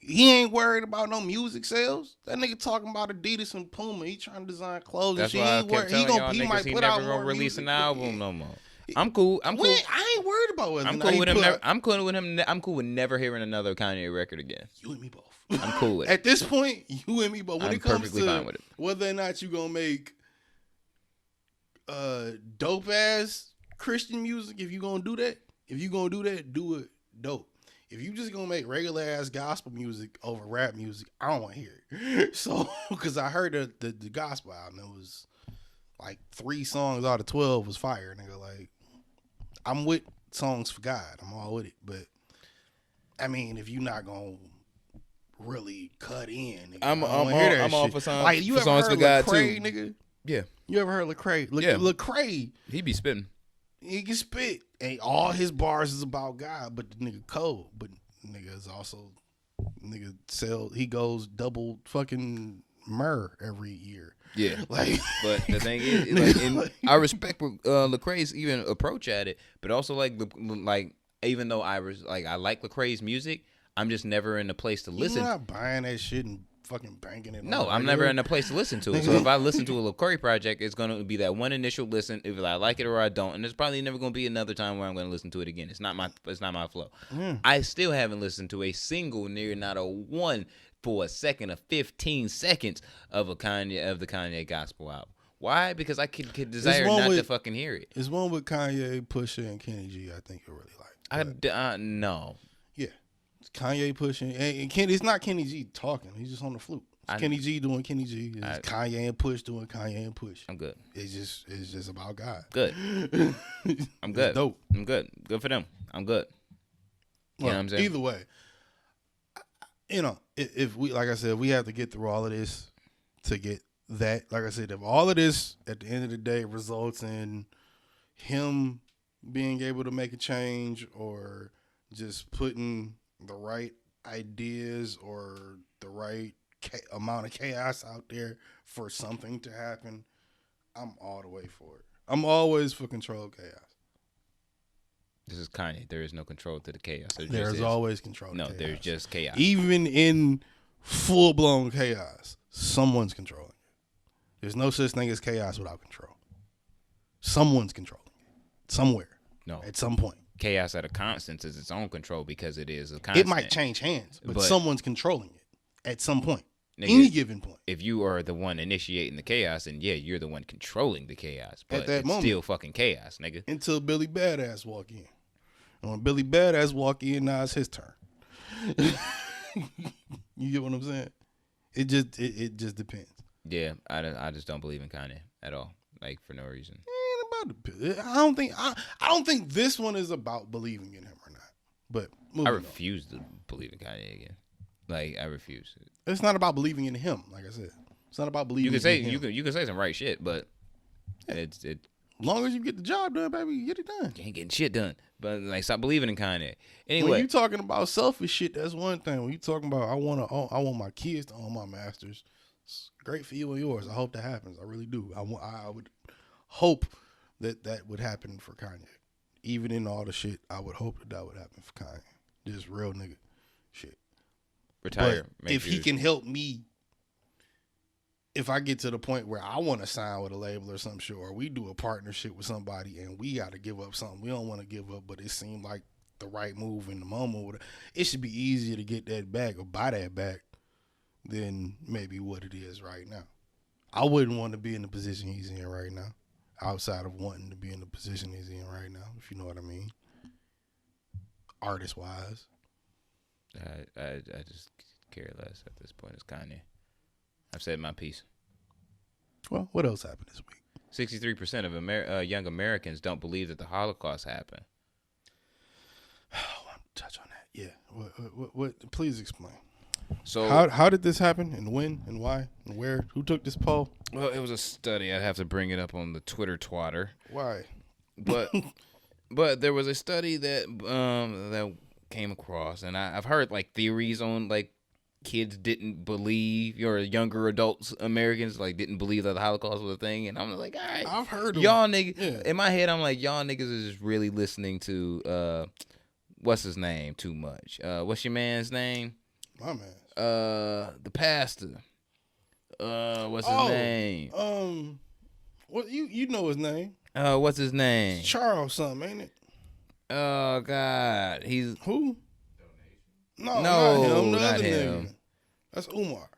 He ain't worried about no music sales. That nigga talking about Adidas and Puma. He trying to design clothes. That's and why shit. I kept telling y'all niggas he never gonna release an album no more. I'm cool. I ain't worried about whether I'm cool with him. I'm cool with him. I'm cool with never hearing another Kanye record again. You and me both. I'm cool with it. At this point, you and me both. When I'm it comes perfectly to fine with it. Whether or not you gonna make dope ass Christian music, if you gonna do that, do it dope. If you just gonna make regular ass gospel music over rap music, I don't want to hear it. So, because I heard the gospel album, it was like 3 songs out of 12 was fire, nigga. Like, I'm with songs for God. I'm all with it. But I mean, if you not gonna really cut in, nigga, I'm all for songs. Like, you for ever songs heard for God Lecrae, too, nigga? Yeah. You ever heard Lecrae? Yeah. Lecrae, He be spitting. he can spit, and all his bars is about God. But the nigga cold. But nigga is also he goes double fucking myrrh every year. Yeah, like, but the thing is, I respect Lecrae's even approach at it, but also like even though I like Lecrae's music, I'm just never in a place to listen. You're not buying that shit and fucking banking it. No, I'm never in a place to listen to it. So if I listen to a Lecrae project, it's gonna be that one initial listen. If I like it or I don't, and there's probably never gonna be another time where I'm gonna listen to it again. It's not my flow. I still haven't listened to a single, not a one, for a second of 15 seconds of the Kanye gospel album. Why? Because I could desire not to fucking hear it. It's one with Kanye, Pusha, and Kenny G. I think you really like. No. Yeah, it's Kanye pushing, and it's not Kenny G talking. He's just on the flute. It's Kenny G doing Kenny G. It's Kanye and Push doing Kanye and Push. I'm good. It's just about God. Good. I'm good. It's dope. I'm good. Good for them. I'm good. You know what I'm saying? Either way, if we, like I said, we have to get through all of this to get that, like I said, if all of this at the end of the day results in him being able to make a change or just putting the right ideas or the right amount of chaos out there for something to happen, I'm all the way for it. I'm always for controlled chaos. This is Kanye. There is no control to the chaos. There's always control to chaos. No, there's just chaos. Even in full-blown chaos, someone's controlling it. There's no such thing as chaos without control. Someone's controlling it. Somewhere. No. At some point. Chaos at a constant is its own control because it is a constant. It might change hands, but someone's controlling it at some point. Nigga, any given point. If you are the one initiating the chaos, then yeah, you're the one controlling the chaos. But at that it's moment, still fucking chaos, nigga. Until Billy Badass walk in. And when Billy Badass walk in, now it's his turn. You get what I'm saying? It just depends. Yeah, I just don't believe in Kanye at all. Like for no reason. I don't think this one is about believing in him or not. But I refuse to believe in Kanye again. Like I refuse. It's not about believing in him. Like I said, it's not about believing. You can say in him. you can say some right shit, but it. As long as you get the job done, baby, you get it done. You ain't getting shit done. But like, stop believing in Kanye. Anyway, when you talking about selfish shit, that's one thing. When you talking about I want my kids to own my masters, it's great for you and yours. I hope that happens. I really do. I would hope that would happen for Kanye. Even in all the shit, I would hope that would happen for Kanye. Just real nigga shit. Retire. But if he can help me, if I get to the point where I want to sign with a label or some shit, or we do a partnership with somebody and we got to give up something we don't want to give up, but it seemed like the right move in the moment, it should be easier to get that back or buy that back than maybe what it is right now. I wouldn't want to be in the position he's in right now, outside of wanting to be in the position he's in right now, if you know what I mean. Artist-wise. I just care less at this point. It's Kanye. I've said my piece. Well, what else happened this week? 63% of young Americans don't believe that the Holocaust happened. I want to touch on that. Yeah. What? Please explain. So how did this happen, and when, and why, and where? Who took this poll? Well, it was a study. I'd have to bring it up on the Twitter twatter. Why? But there was a study that that came across, and I've heard like theories on like kids didn't believe, or younger adults, Americans like didn't believe that the Holocaust was a thing, and I'm like, all right, I've heard y'all niggas. Yeah. In my head, I'm like, y'all niggas is just really listening to what's his name too much. What's your man's name? My man. The pastor. What's his name? What you know his name? What's his name? Charles something, ain't it? Oh God, he's who? No, no, not him. The not other him. nigga. That's Umar,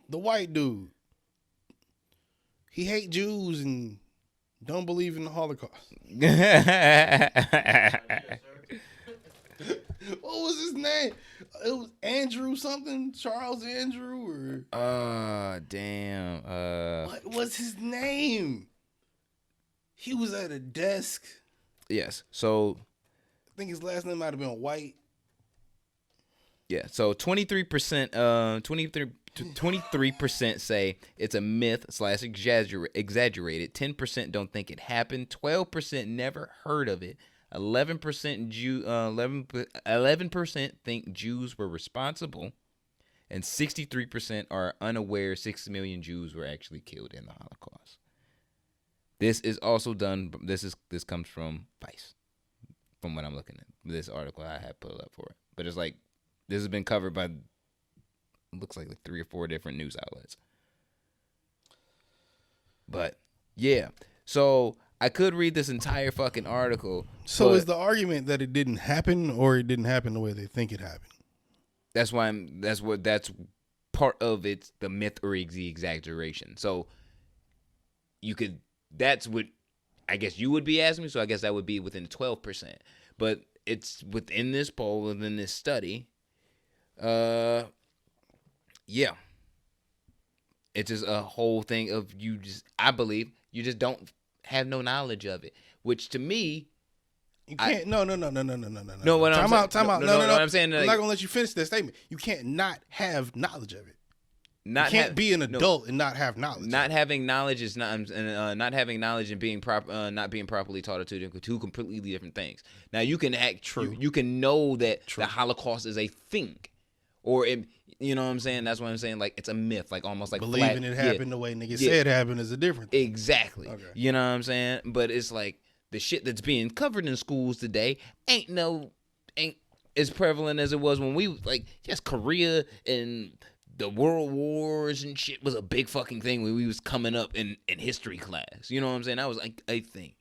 the white dude. He hate Jews and don't believe in the Holocaust. What was his name? It was Andrew something, Charles Andrew, or damn. what was his name? He was at a desk. Yes. So I think his last name might have been White. yeah. So 23%. 23% say it's a myth / exaggerated. 10% don't think it happened. 12% never heard of it. 11% think Jews were responsible, and 63% are unaware 6 million Jews were actually killed in the Holocaust. This is also done. This comes from Vice, from what I'm looking at. This article I had put up for it, but it's like this has been covered by looks like 3 or 4 different news outlets. But yeah, so I could read this entire fucking article. So is the argument that it didn't happen, or it didn't happen the way they think it happened? That's why that's part of it's the myth or the exaggeration. So that's what I guess you would be asking me. So I guess that would be within 12%. But it's within this poll, within this study. Yeah. It's just a whole thing of I believe you just don't have no knowledge of it, which to me, you can't. No. No, what Time out. No, No. what I'm saying, I'm like, not gonna let you finish that statement. You can't not have knowledge of it. not You can't be an adult and not have knowledge. Not having knowledge is not having knowledge and being not being properly taught are two completely different things. Now you can act true. You can know that the Holocaust is a thing, or you know what I'm saying. That's what I'm saying. Like it's a myth, like almost like believing it happened the way niggas said it happened is a different thing. Exactly. Okay. You know what I'm saying. But it's like the shit that's being covered in schools today ain't as prevalent as it was when we just Korea and the World Wars and shit was a big fucking thing when we was coming up in history class. You know what I'm saying? That was like a thing.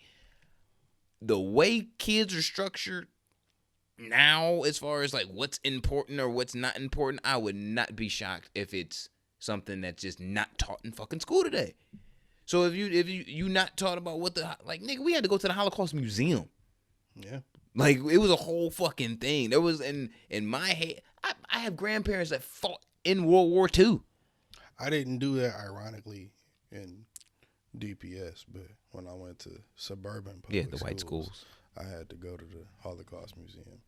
The way kids are structured now, as far as like what's important or what's not important, I would not be shocked if it's something that's just not taught in fucking school today. So if you not taught about what nigga, we had to go to the Holocaust Museum. Yeah. Like it was a whole fucking thing. There was in my head, I have grandparents that fought in World War II. I didn't do that ironically in DPS, but when I went to suburban public the white schools, I had to go to the Holocaust Museum.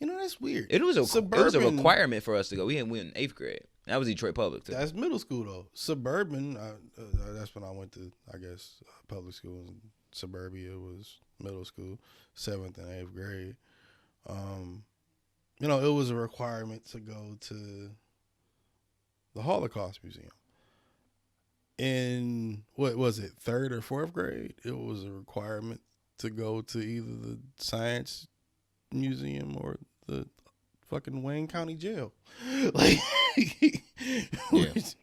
That's weird. It was a requirement for us to go. We went in 8th grade. That was Detroit Public too. That's middle school though. Suburban, that's when I went to, I guess, public school. In suburbia was middle school, 7th and 8th grade. It was a requirement to go to the Holocaust Museum. In, what was it, 3rd or 4th grade, it was a requirement to go to either the Science Museum or the fucking Wayne County Jail.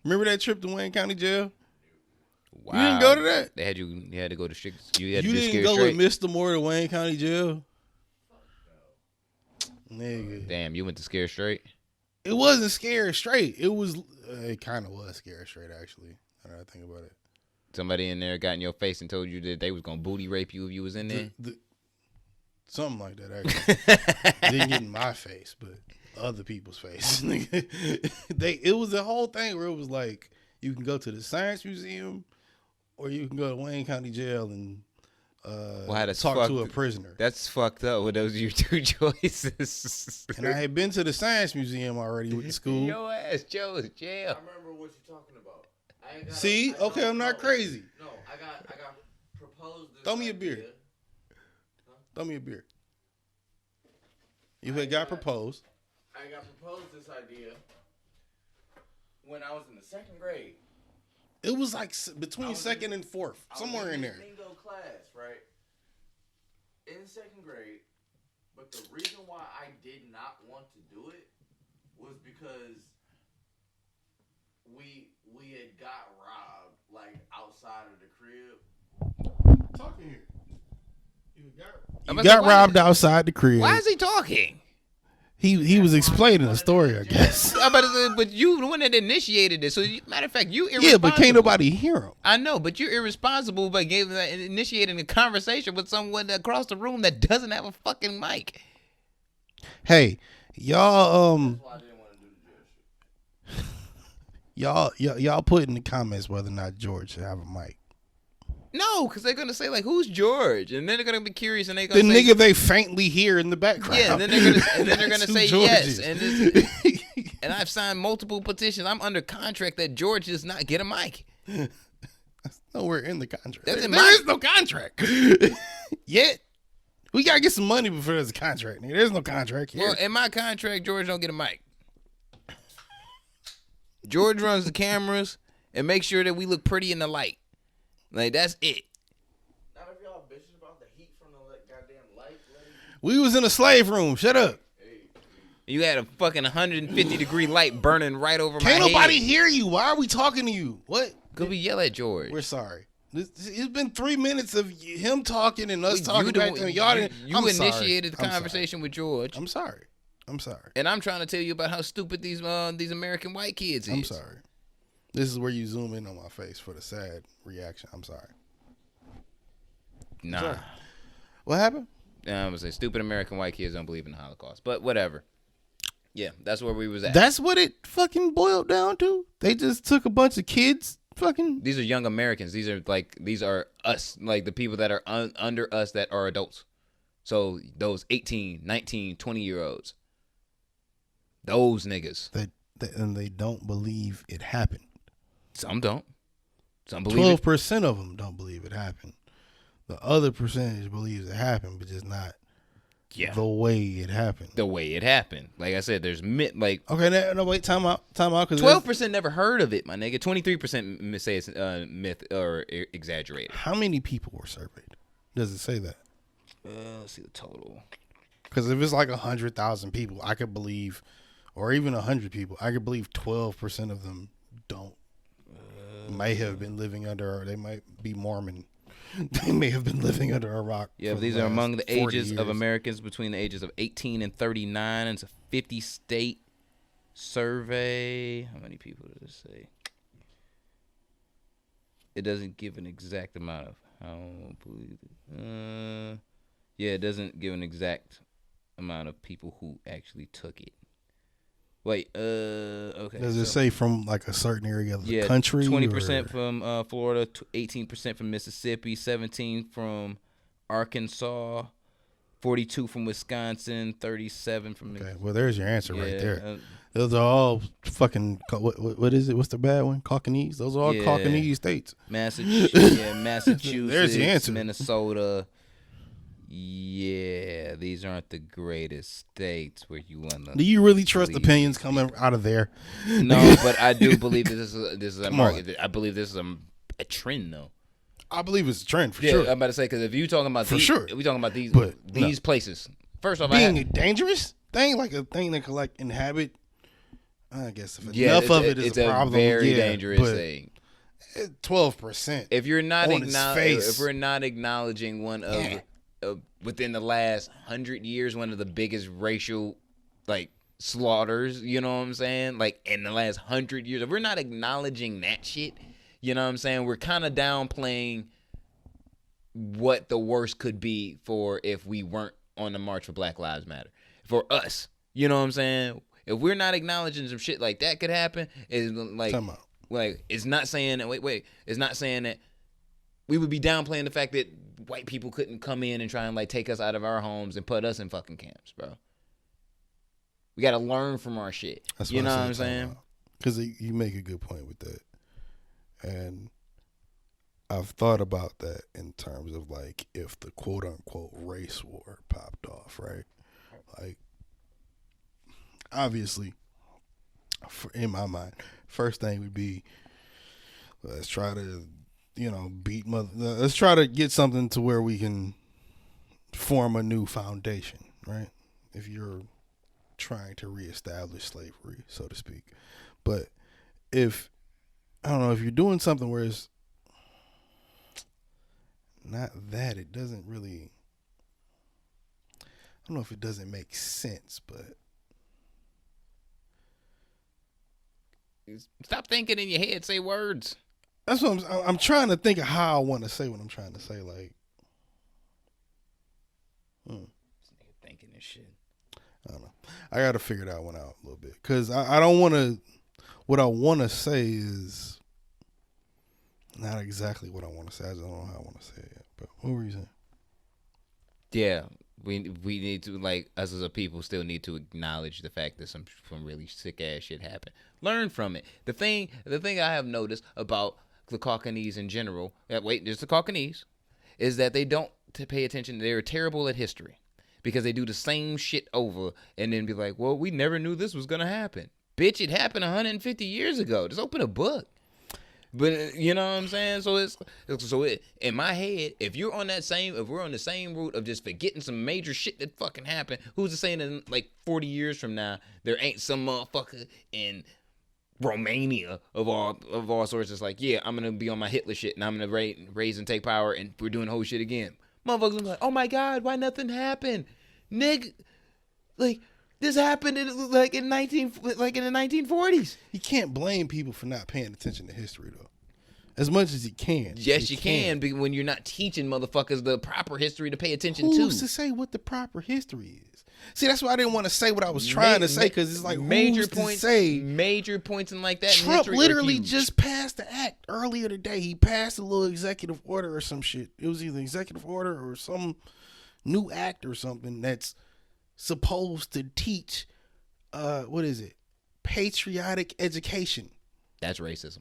Remember that trip to Wayne County Jail? Wow. You didn't go to that? They had you had to go to strict. You didn't go with Mr. Moore to Wayne County Jail? Nigga. Damn, you went to Scare Straight? It wasn't Scared Straight. It kind of was Scared Straight, actually. Now that I think about it. Somebody in there got in your face and told you that they was gonna booty rape you if you was in there? Something like that, actually. Didn't get in my face, but other people's face. It was a whole thing where it was like, you can go to the Science Museum or you can go to Wayne County Jail and talk to a prisoner. That's fucked up. With those your two choices. And I had been to the Science Museum already with the school. Your ass, Joe, is jail. I remember what you're talking about. I'm not crazy. No, I got proposed. Throw me a beer. Throw me a beer. You had got proposed. I got proposed this idea when I was in the 2nd grade. It was like between 2nd and 4th, somewhere in there. Bingo class, right? In 2nd grade, but the reason why I did not want to do it was because we had got robbed like outside of the crib. Talking here. You got robbed outside the crib. Why is he talking? He was explaining a story, I guess. But you the one that initiated this. So matter of fact, you irresponsible. Yeah, but can't nobody hear him. I know, but you're irresponsible by initiating a conversation with someone across the room that doesn't have a fucking mic. Hey, y'all That's why I didn't want to do the jail shit. y'all put in the comments whether or not George should have a mic. No, because they're gonna say like, "Who's George?" And then they're gonna be curious, and they the gonna say, nigga they faintly hear in the background. Yeah, and then they're gonna say George yes. is. And I've signed multiple petitions. I'm under contract that George does not get a mic. That's nowhere in the contract. There is no contract yet. We gotta get some money before there's a contract. Nigga. There's no contract here. Well, in my contract, George don't get a mic. George runs the cameras and makes sure that we look pretty in the light. Like, that's it. Not if y'all bitches about the heat from the goddamn light. We was in a slave room. Shut up. You had a fucking 150-degree light burning right over my head. Can't nobody hear you. Why are we talking to you? What? Could we yell at George? We're sorry. It's been 3 minutes of him talking and us talking back to him. Y'all didn't. You initiated the conversation with George. I'm sorry. And I'm trying to tell you about how stupid these American white kids is. I'm sorry. This is where you zoom in on my face for the sad reaction. I'm sorry. Nah. Sorry. What happened? I'm gonna say stupid American white kids don't believe in the Holocaust, but whatever. Yeah, that's where we was at. That's what it fucking boiled down to. They just took a bunch of kids. Fucking. These are young Americans. These are us, like the people that are under us that are adults. So those 18, 19, 20-year-olds. Those niggas. and they don't believe it happened. Some don't. Some believe 12% of them don't believe it happened. The other percentage believes it happened, but just not the way it happened. The way it happened. Like I said, there's okay. No, wait, time out. 12% never heard of it, my nigga. 23% say it's myth or exaggerated. How many people were surveyed? Does it say that? Let's see the total. Because if it's like 100,000 people, I could believe, or even 100 people, I could believe 12% of them don't. May have been living under, or they might be Mormon. They may have been living under a rock. Yeah, these are among the ages of Americans between the ages of 18 and 39. It's a 50-state survey. How many people does it say? It doesn't give an exact amount of. I don't believe it. Yeah, it doesn't give an exact amount of people who actually took it. Wait, okay. Does it say from like a certain area of the country? 20% from Florida, 18% from Mississippi, 17% from Arkansas, 42% from Wisconsin, 37% from. Okay, well, there's your answer right there. Those are all fucking. What is it? What's the bad one? Caucanese. Those are all Caucanese states. Massachusetts. There's the answer. Minnesota. Yeah, these aren't the greatest states where you want to. Do you really trust opinions coming out of there? No, but I do believe this is a market. I believe this is a trend, though. I believe it's a trend for sure. I'm about to say, because if you talking about if we talking about these places, first off, being a dangerous thing, like a thing that could like inhabit. I guess if enough of it is a problem, it's a very dangerous thing. 12%. If you're not if we're not acknowledging one of within the last 100 years, one of the biggest racial slaughters, you know what I'm saying? Like in the last 100 years, if we're not acknowledging that shit, you know what I'm saying? We're kind of downplaying what the worst could be for if we weren't on the march for Black Lives Matter. For us, you know what I'm saying? If we're not acknowledging some shit like that could happen, it's it's not saying that. It's not saying that we would be downplaying the fact that white people couldn't come in and try and take us out of our homes and put us in fucking camps, bro. We got to learn from our shit. You know what I'm saying? Because you make a good point with that. And I've thought about that in terms of if the quote unquote race war popped off, right? Obviously, in my mind, first thing would be let's try to let's try to get something to where we can form a new foundation, right? If you're trying to reestablish slavery, so to speak. But if you're doing something where it's not that, it doesn't really, I don't know if it doesn't make sense, but stop thinking in your head, say words. That's what I'm trying to think of how I want to say what I'm trying to say. Thinking this shit. I don't know. I got to figure that one out a little bit because I don't want to. What I want to say is not exactly what I want to say. I just don't know how I want to say it yet. But what were you saying? Yeah, we need to us as a people still need to acknowledge the fact that some really sick ass shit happened. Learn from it. The thing I have noticed about the Caucanese in general, there's the Caucanese, is that they don't pay attention. They're terrible at history because they do the same shit over and then be like, well, we never knew this was going to happen. Bitch, it happened 150 years ago. Just open a book. But you know what I'm saying? So in my head, if we're on the same route of just forgetting some major shit that fucking happened, who's to say in 40 years from now there ain't some motherfucker in Romania of all sorts that's I'm gonna be on my Hitler shit and I'm gonna raise and take power and we're doing whole shit again. Motherfuckers be like, oh my god, why nothing happened, nigga? This happened in the 1940s. You can't blame people for not paying attention to history though. As much as you can. Yes, you can when you're not teaching motherfuckers the proper history to pay attention to. Who's to say what the proper history is? See, that's why I didn't want to say what I was trying to say because it's major points and like that. Trump literally just passed the act earlier today. He passed a little executive order or some shit. It was either executive order or some new act or something that's supposed to teach, patriotic education? That's racism.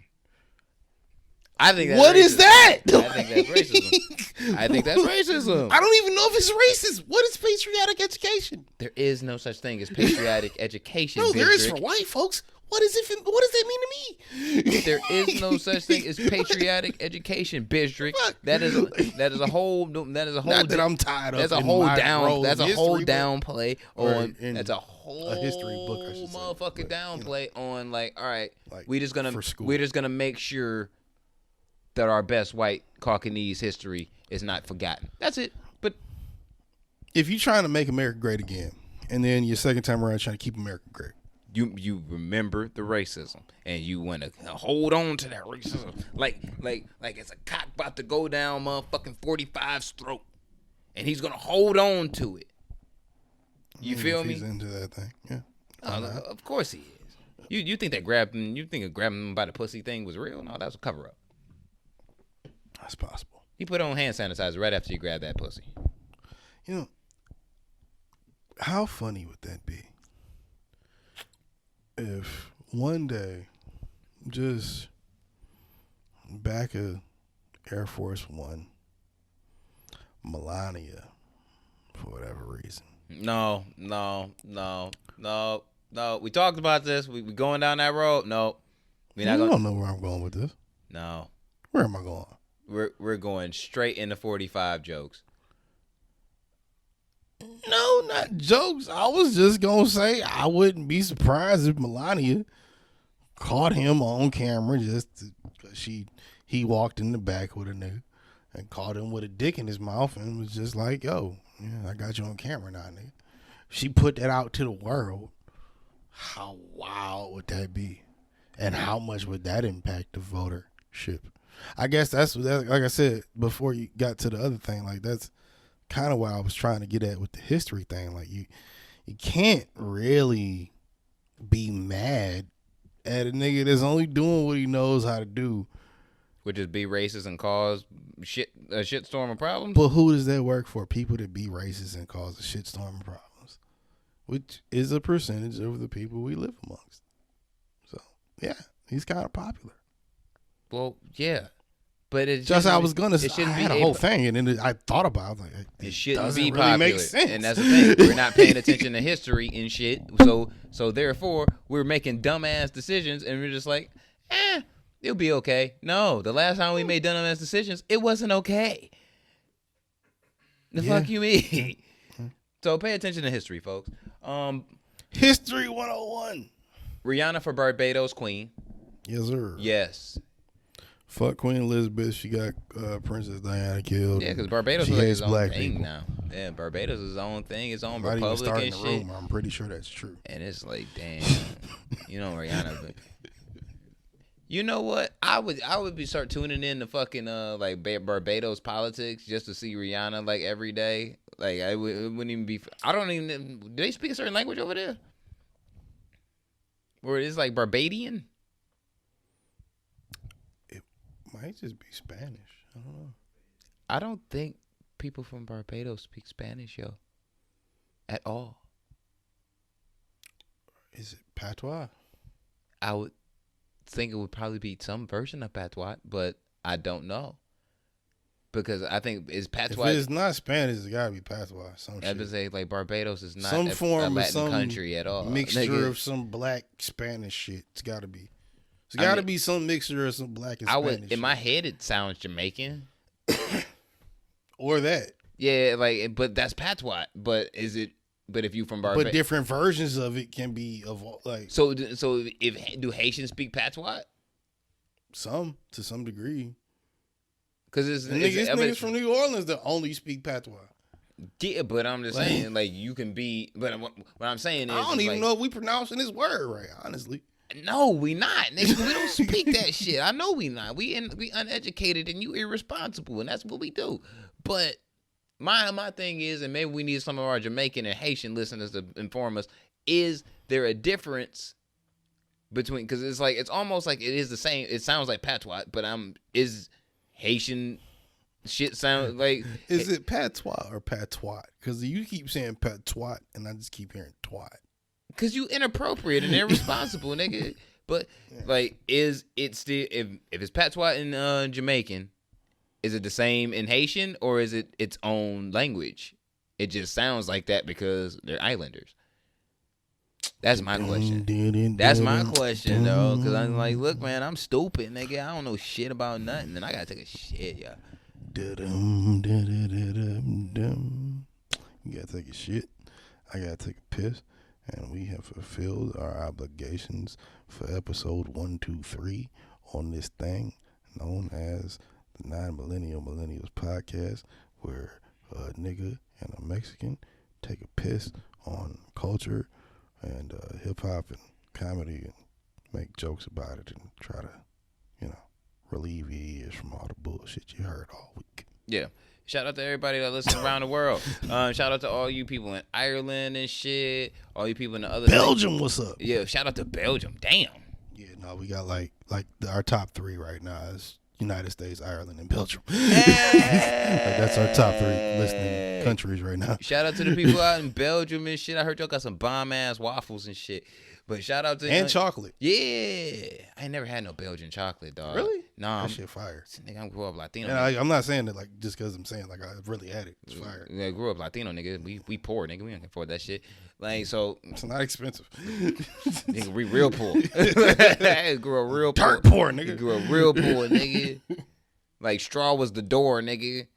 I think that's What is that? I think that's racism. I think that's racism. I don't even know if it's racist. What is patriotic education? There is no such thing as patriotic education. No, there is Bidrick. for white folks. What does that mean to me? There is no such thing as patriotic education, Bidrick. That is a whole. Not that I'm tired of. That's a in whole my down. role That's in a whole history, but- downplay or on. in That's a whole history book, I should say, motherfucking but, downplay on like. All right, like, we're just gonna make sure that our best white Caucanese history is not forgotten. That's it. But if you're trying to make America great again, and then your second time around trying to keep America great, you remember the racism and you want to hold on to that racism like it's a cock about to go down motherfucking 45's throat and he's gonna hold on to it. You feel me? He's into that thing, yeah. Of course he is. You think that grabbing him by the pussy thing was real? No, that was a cover up. That's possible. He put on hand sanitizer right after he grabbed that pussy. You know, how funny would that be if one day, just back of Air Force One, Melania, for whatever reason. No. We talked about this. We going down that road. No. I don't know where I'm going with this. No. Where am I going? We're going straight into 45 jokes. No, not jokes. I was just gonna say I wouldn't be surprised if Melania caught him on camera because he walked in the back with a nigga and caught him with a dick in his mouth and was just like, "Yo, yeah, I got you on camera now, nigga." She put that out to the world. How wild would that be? And how much would that impact the votership? I guess that's like I said before you got to the other thing. Like that's kind of why I was trying to get at with the history thing. Like you can't really be mad at a nigga that's only doing what he knows how to do. Which is be racist and cause a shitstorm of problems. But who does that work for? People that be racist and cause a shitstorm of problems, which is a percentage of the people we live amongst. So yeah, he's kind of popular. Well, yeah, but it's just I was gonna. It I had a whole thing, and then I thought about it. Like, it shouldn't be really popular, make sense. and that's the thing. We're not paying attention to history and shit. So therefore, we're making dumbass decisions, and we're just like, it'll be okay. No, the last time we made dumbass decisions, it wasn't okay. The fuck you mean? So pay attention to history, folks. History 101. Rihanna for Barbados Queen. Yes, sir. Yes. Fuck Queen Elizabeth. She got Princess Diana killed. Yeah, because Barbados she is like hates its own black thing people. now. Yeah, Barbados is its own thing, its own Not even republic starting and the shit. rumor. I'm pretty sure that's true. And it's like, damn, Rihanna. But you know what? I would be start tuning in to fucking like Barbados politics just to see Rihanna like every day. Like it wouldn't even be. I don't even. Do they speak a certain language over there? Or it is like Barbadian? Might just be Spanish. I don't know. I don't think people from Barbados speak Spanish, yo. At all. Is it patois? I would think it would probably be some version of patois, but I don't know. Because I think is patois. If it's not Spanish, it's gotta be patois. I would say like Barbados is not some a form Latin of some country at all. Mixture of some black Spanish shit. It's gotta be. It's gotta be some mixture of some black and Spanish. In my head, it sounds Jamaican. Or that. Yeah, like, but that's patois. But is it? But if you from Barbados, but different versions of it can be of like. So if do Haitians speak patois? Some to some degree. Because it's niggas from New Orleans that only speak patois. Yeah, but I'm just saying, like, you can be. But what I'm saying is, I don't even know if we pronouncing this word right. Honestly. No, we not, nigga. We don't speak that shit. I know we not. We uneducated and you irresponsible, and that's what we do. But my thing is, and maybe we need some of our Jamaican and Haitian listeners to inform us: is there a difference between? Because it's like it's almost like it is the same. It sounds like patois, but is Haitian shit sound like? Is it patois or patois? Because you keep saying patois, and I just keep hearing twat. Cause you inappropriate and irresponsible, nigga. But like, is it still if it's patois in Jamaican, is it the same in Haitian or is it its own language? It just sounds like that because they're islanders. That's my question. That's my question, though, because I'm like, look, man, I'm stupid, nigga. I don't know shit about nothing, and I gotta take a shit, y'all. You gotta take a shit. I gotta take a piss. And we have fulfilled our obligations for episode 123 on this thing known as the Millennials podcast, where a nigga and a Mexican take a piss on culture and hip hop and comedy and make jokes about it and try to, relieve your ears from all the bullshit you heard all week. Yeah. Shout out to everybody that listens around the world. Shout out to all you people in Ireland and shit. All you people in the other Belgium, what's up? Yeah, shout out to Belgium. Damn. Yeah, no, we got like our top 3 right now is United States, Ireland, and Belgium. That's our top 3 listening countries right now. Shout out to the people out in Belgium and shit. I heard y'all got some bomb ass waffles and shit. But shout out to and chocolate. Yeah, I ain't never had no Belgian chocolate, dog. Really? Nah, that shit fire. Nigga, I grew up Latino. And I'm not saying that like just because I'm saying like I really had it. It's fire. I grew up Latino, nigga. We poor, nigga. We don't can afford that shit. Like so, it's not expensive. Nigga, we real poor. Grew up real poor. Dirt poor, nigga. Grew up real poor, nigga. Like straw was the door, nigga.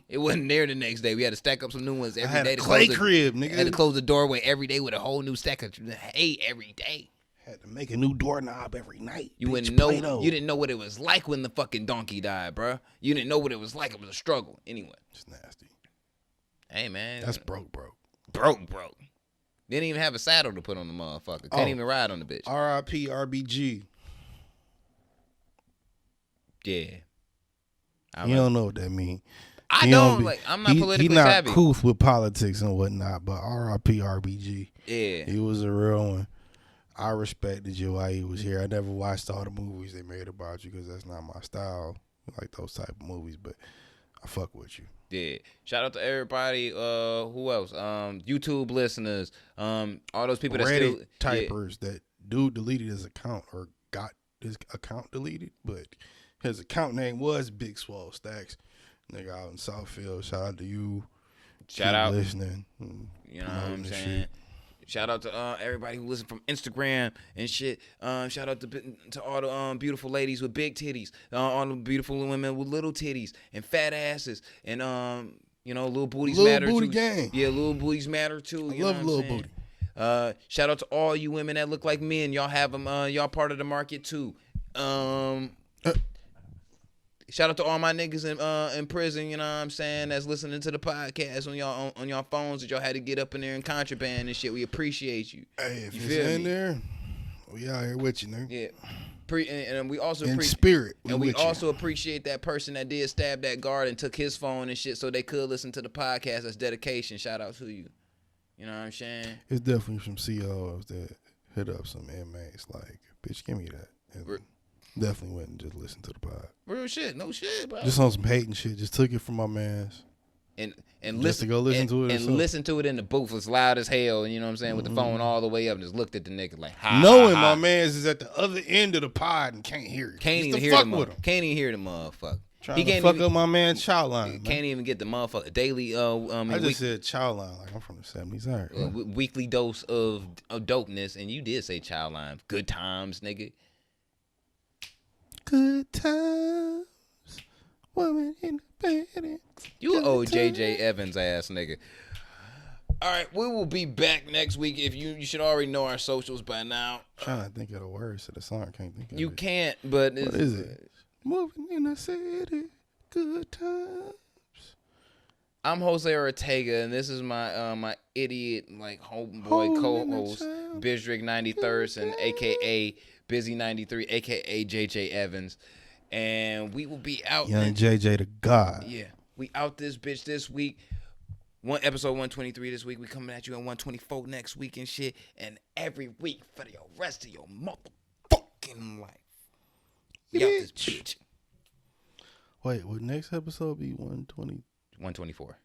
It wasn't there the next day. We had to stack up some new ones every day. To clay crib, nigga. Had to close the doorway every day with a whole new stack of hay every day. Had to make a new doorknob every night. You wouldn't know. You didn't know what it was like when the fucking donkey died, bro. You didn't know what it was like. It was a struggle. Anyway, it's nasty. Hey man, that's broke. Broke. Didn't even have a saddle to put on the motherfucker. Can't even ride on the bitch. R.I.P. RBG. Yeah. You don't know what that means. I don't like. I'm not politically savvy. He not couth with politics and whatnot, but R.I.P. RBG. Yeah. He was a real one. I respected you while he was here. I never watched all the movies they made about you because that's not my style. I like those type of movies, but I fuck with you. Yeah. Shout out to everybody. Who else? YouTube listeners. All those people that Reddit typers that dude deleted his account or got his account deleted, but his account name was Big Swole Stacks. Nigga out in Southfield. Shout out to you. Shout out listening. You know what I'm saying? Shit. Shout out to everybody who listens from Instagram and shit. Shout out to all the beautiful ladies with big titties, all the beautiful women with little titties and fat asses, and little booties matter too. Little booty gang. Yeah, little booties matter too. I love little booty. Shout out to all you women that look like men. Y'all have them. Y'all part of the market too. Shout out to all my niggas in prison, you know what I'm saying, that's listening to the podcast on y'all phones that y'all had to get up in there and contraband and shit. We appreciate you. Hey, if you it's in there, we out here with you, nigga. Yeah. And we also in spirit. We also appreciate that person that did stab that guard and took his phone and shit so they could listen to the podcast. That's dedication. Shout out to you. You know what I'm saying? It's definitely some COs that hit up some inmates like, bitch, give me that. Definitely went and just listened to the pod. Real shit, no shit, bro. Just on some hating shit. Just took it from my mans. And just listen to go listen to it. And listen to it in the booth as loud as hell. You know what I'm saying? With the phone all the way up and just looked at the nigga like, knowing ha, ha. my mans is at the other end of the pod and can't hear it. Can't even hear the motherfucker. Trying to fuck up my man's child line. Can't even get the motherfucker daily. I just said child line like I'm from the 70s. All right, weekly dose of dopeness, and you did say child line. Good times, nigga. Good times, woman in the bed. You old JJ Evans ass nigga. All right, we will be back next week. If you should already know our socials by now. I'm trying to think of the words to the song. I can't think of it. You can't, but what is it? Moving in the city, good times. I'm Jose Ortega, and this is my my idiot like homeboy co-host Bizdrick 93rd, and AKA Busy 93, AKA JJ Evans, and we will be out. Young JJ the God. Yeah, we out this bitch this week. Episode 123 this week. We coming at you at 124 next week and shit, and every week for the rest of your motherfucking life. We out this bitch. Wait, would next episode be 120? 124.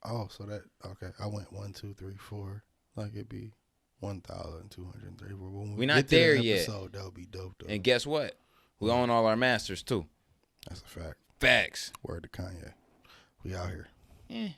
Oh, so that okay. I went 1, 2, 3, 4. Like it'd be 1,203. When We not get to there that yet. episode, that'll be dope, though. And guess what? We own all our masters too. That's a fact. Facts. Word to Kanye. We out here. Eh.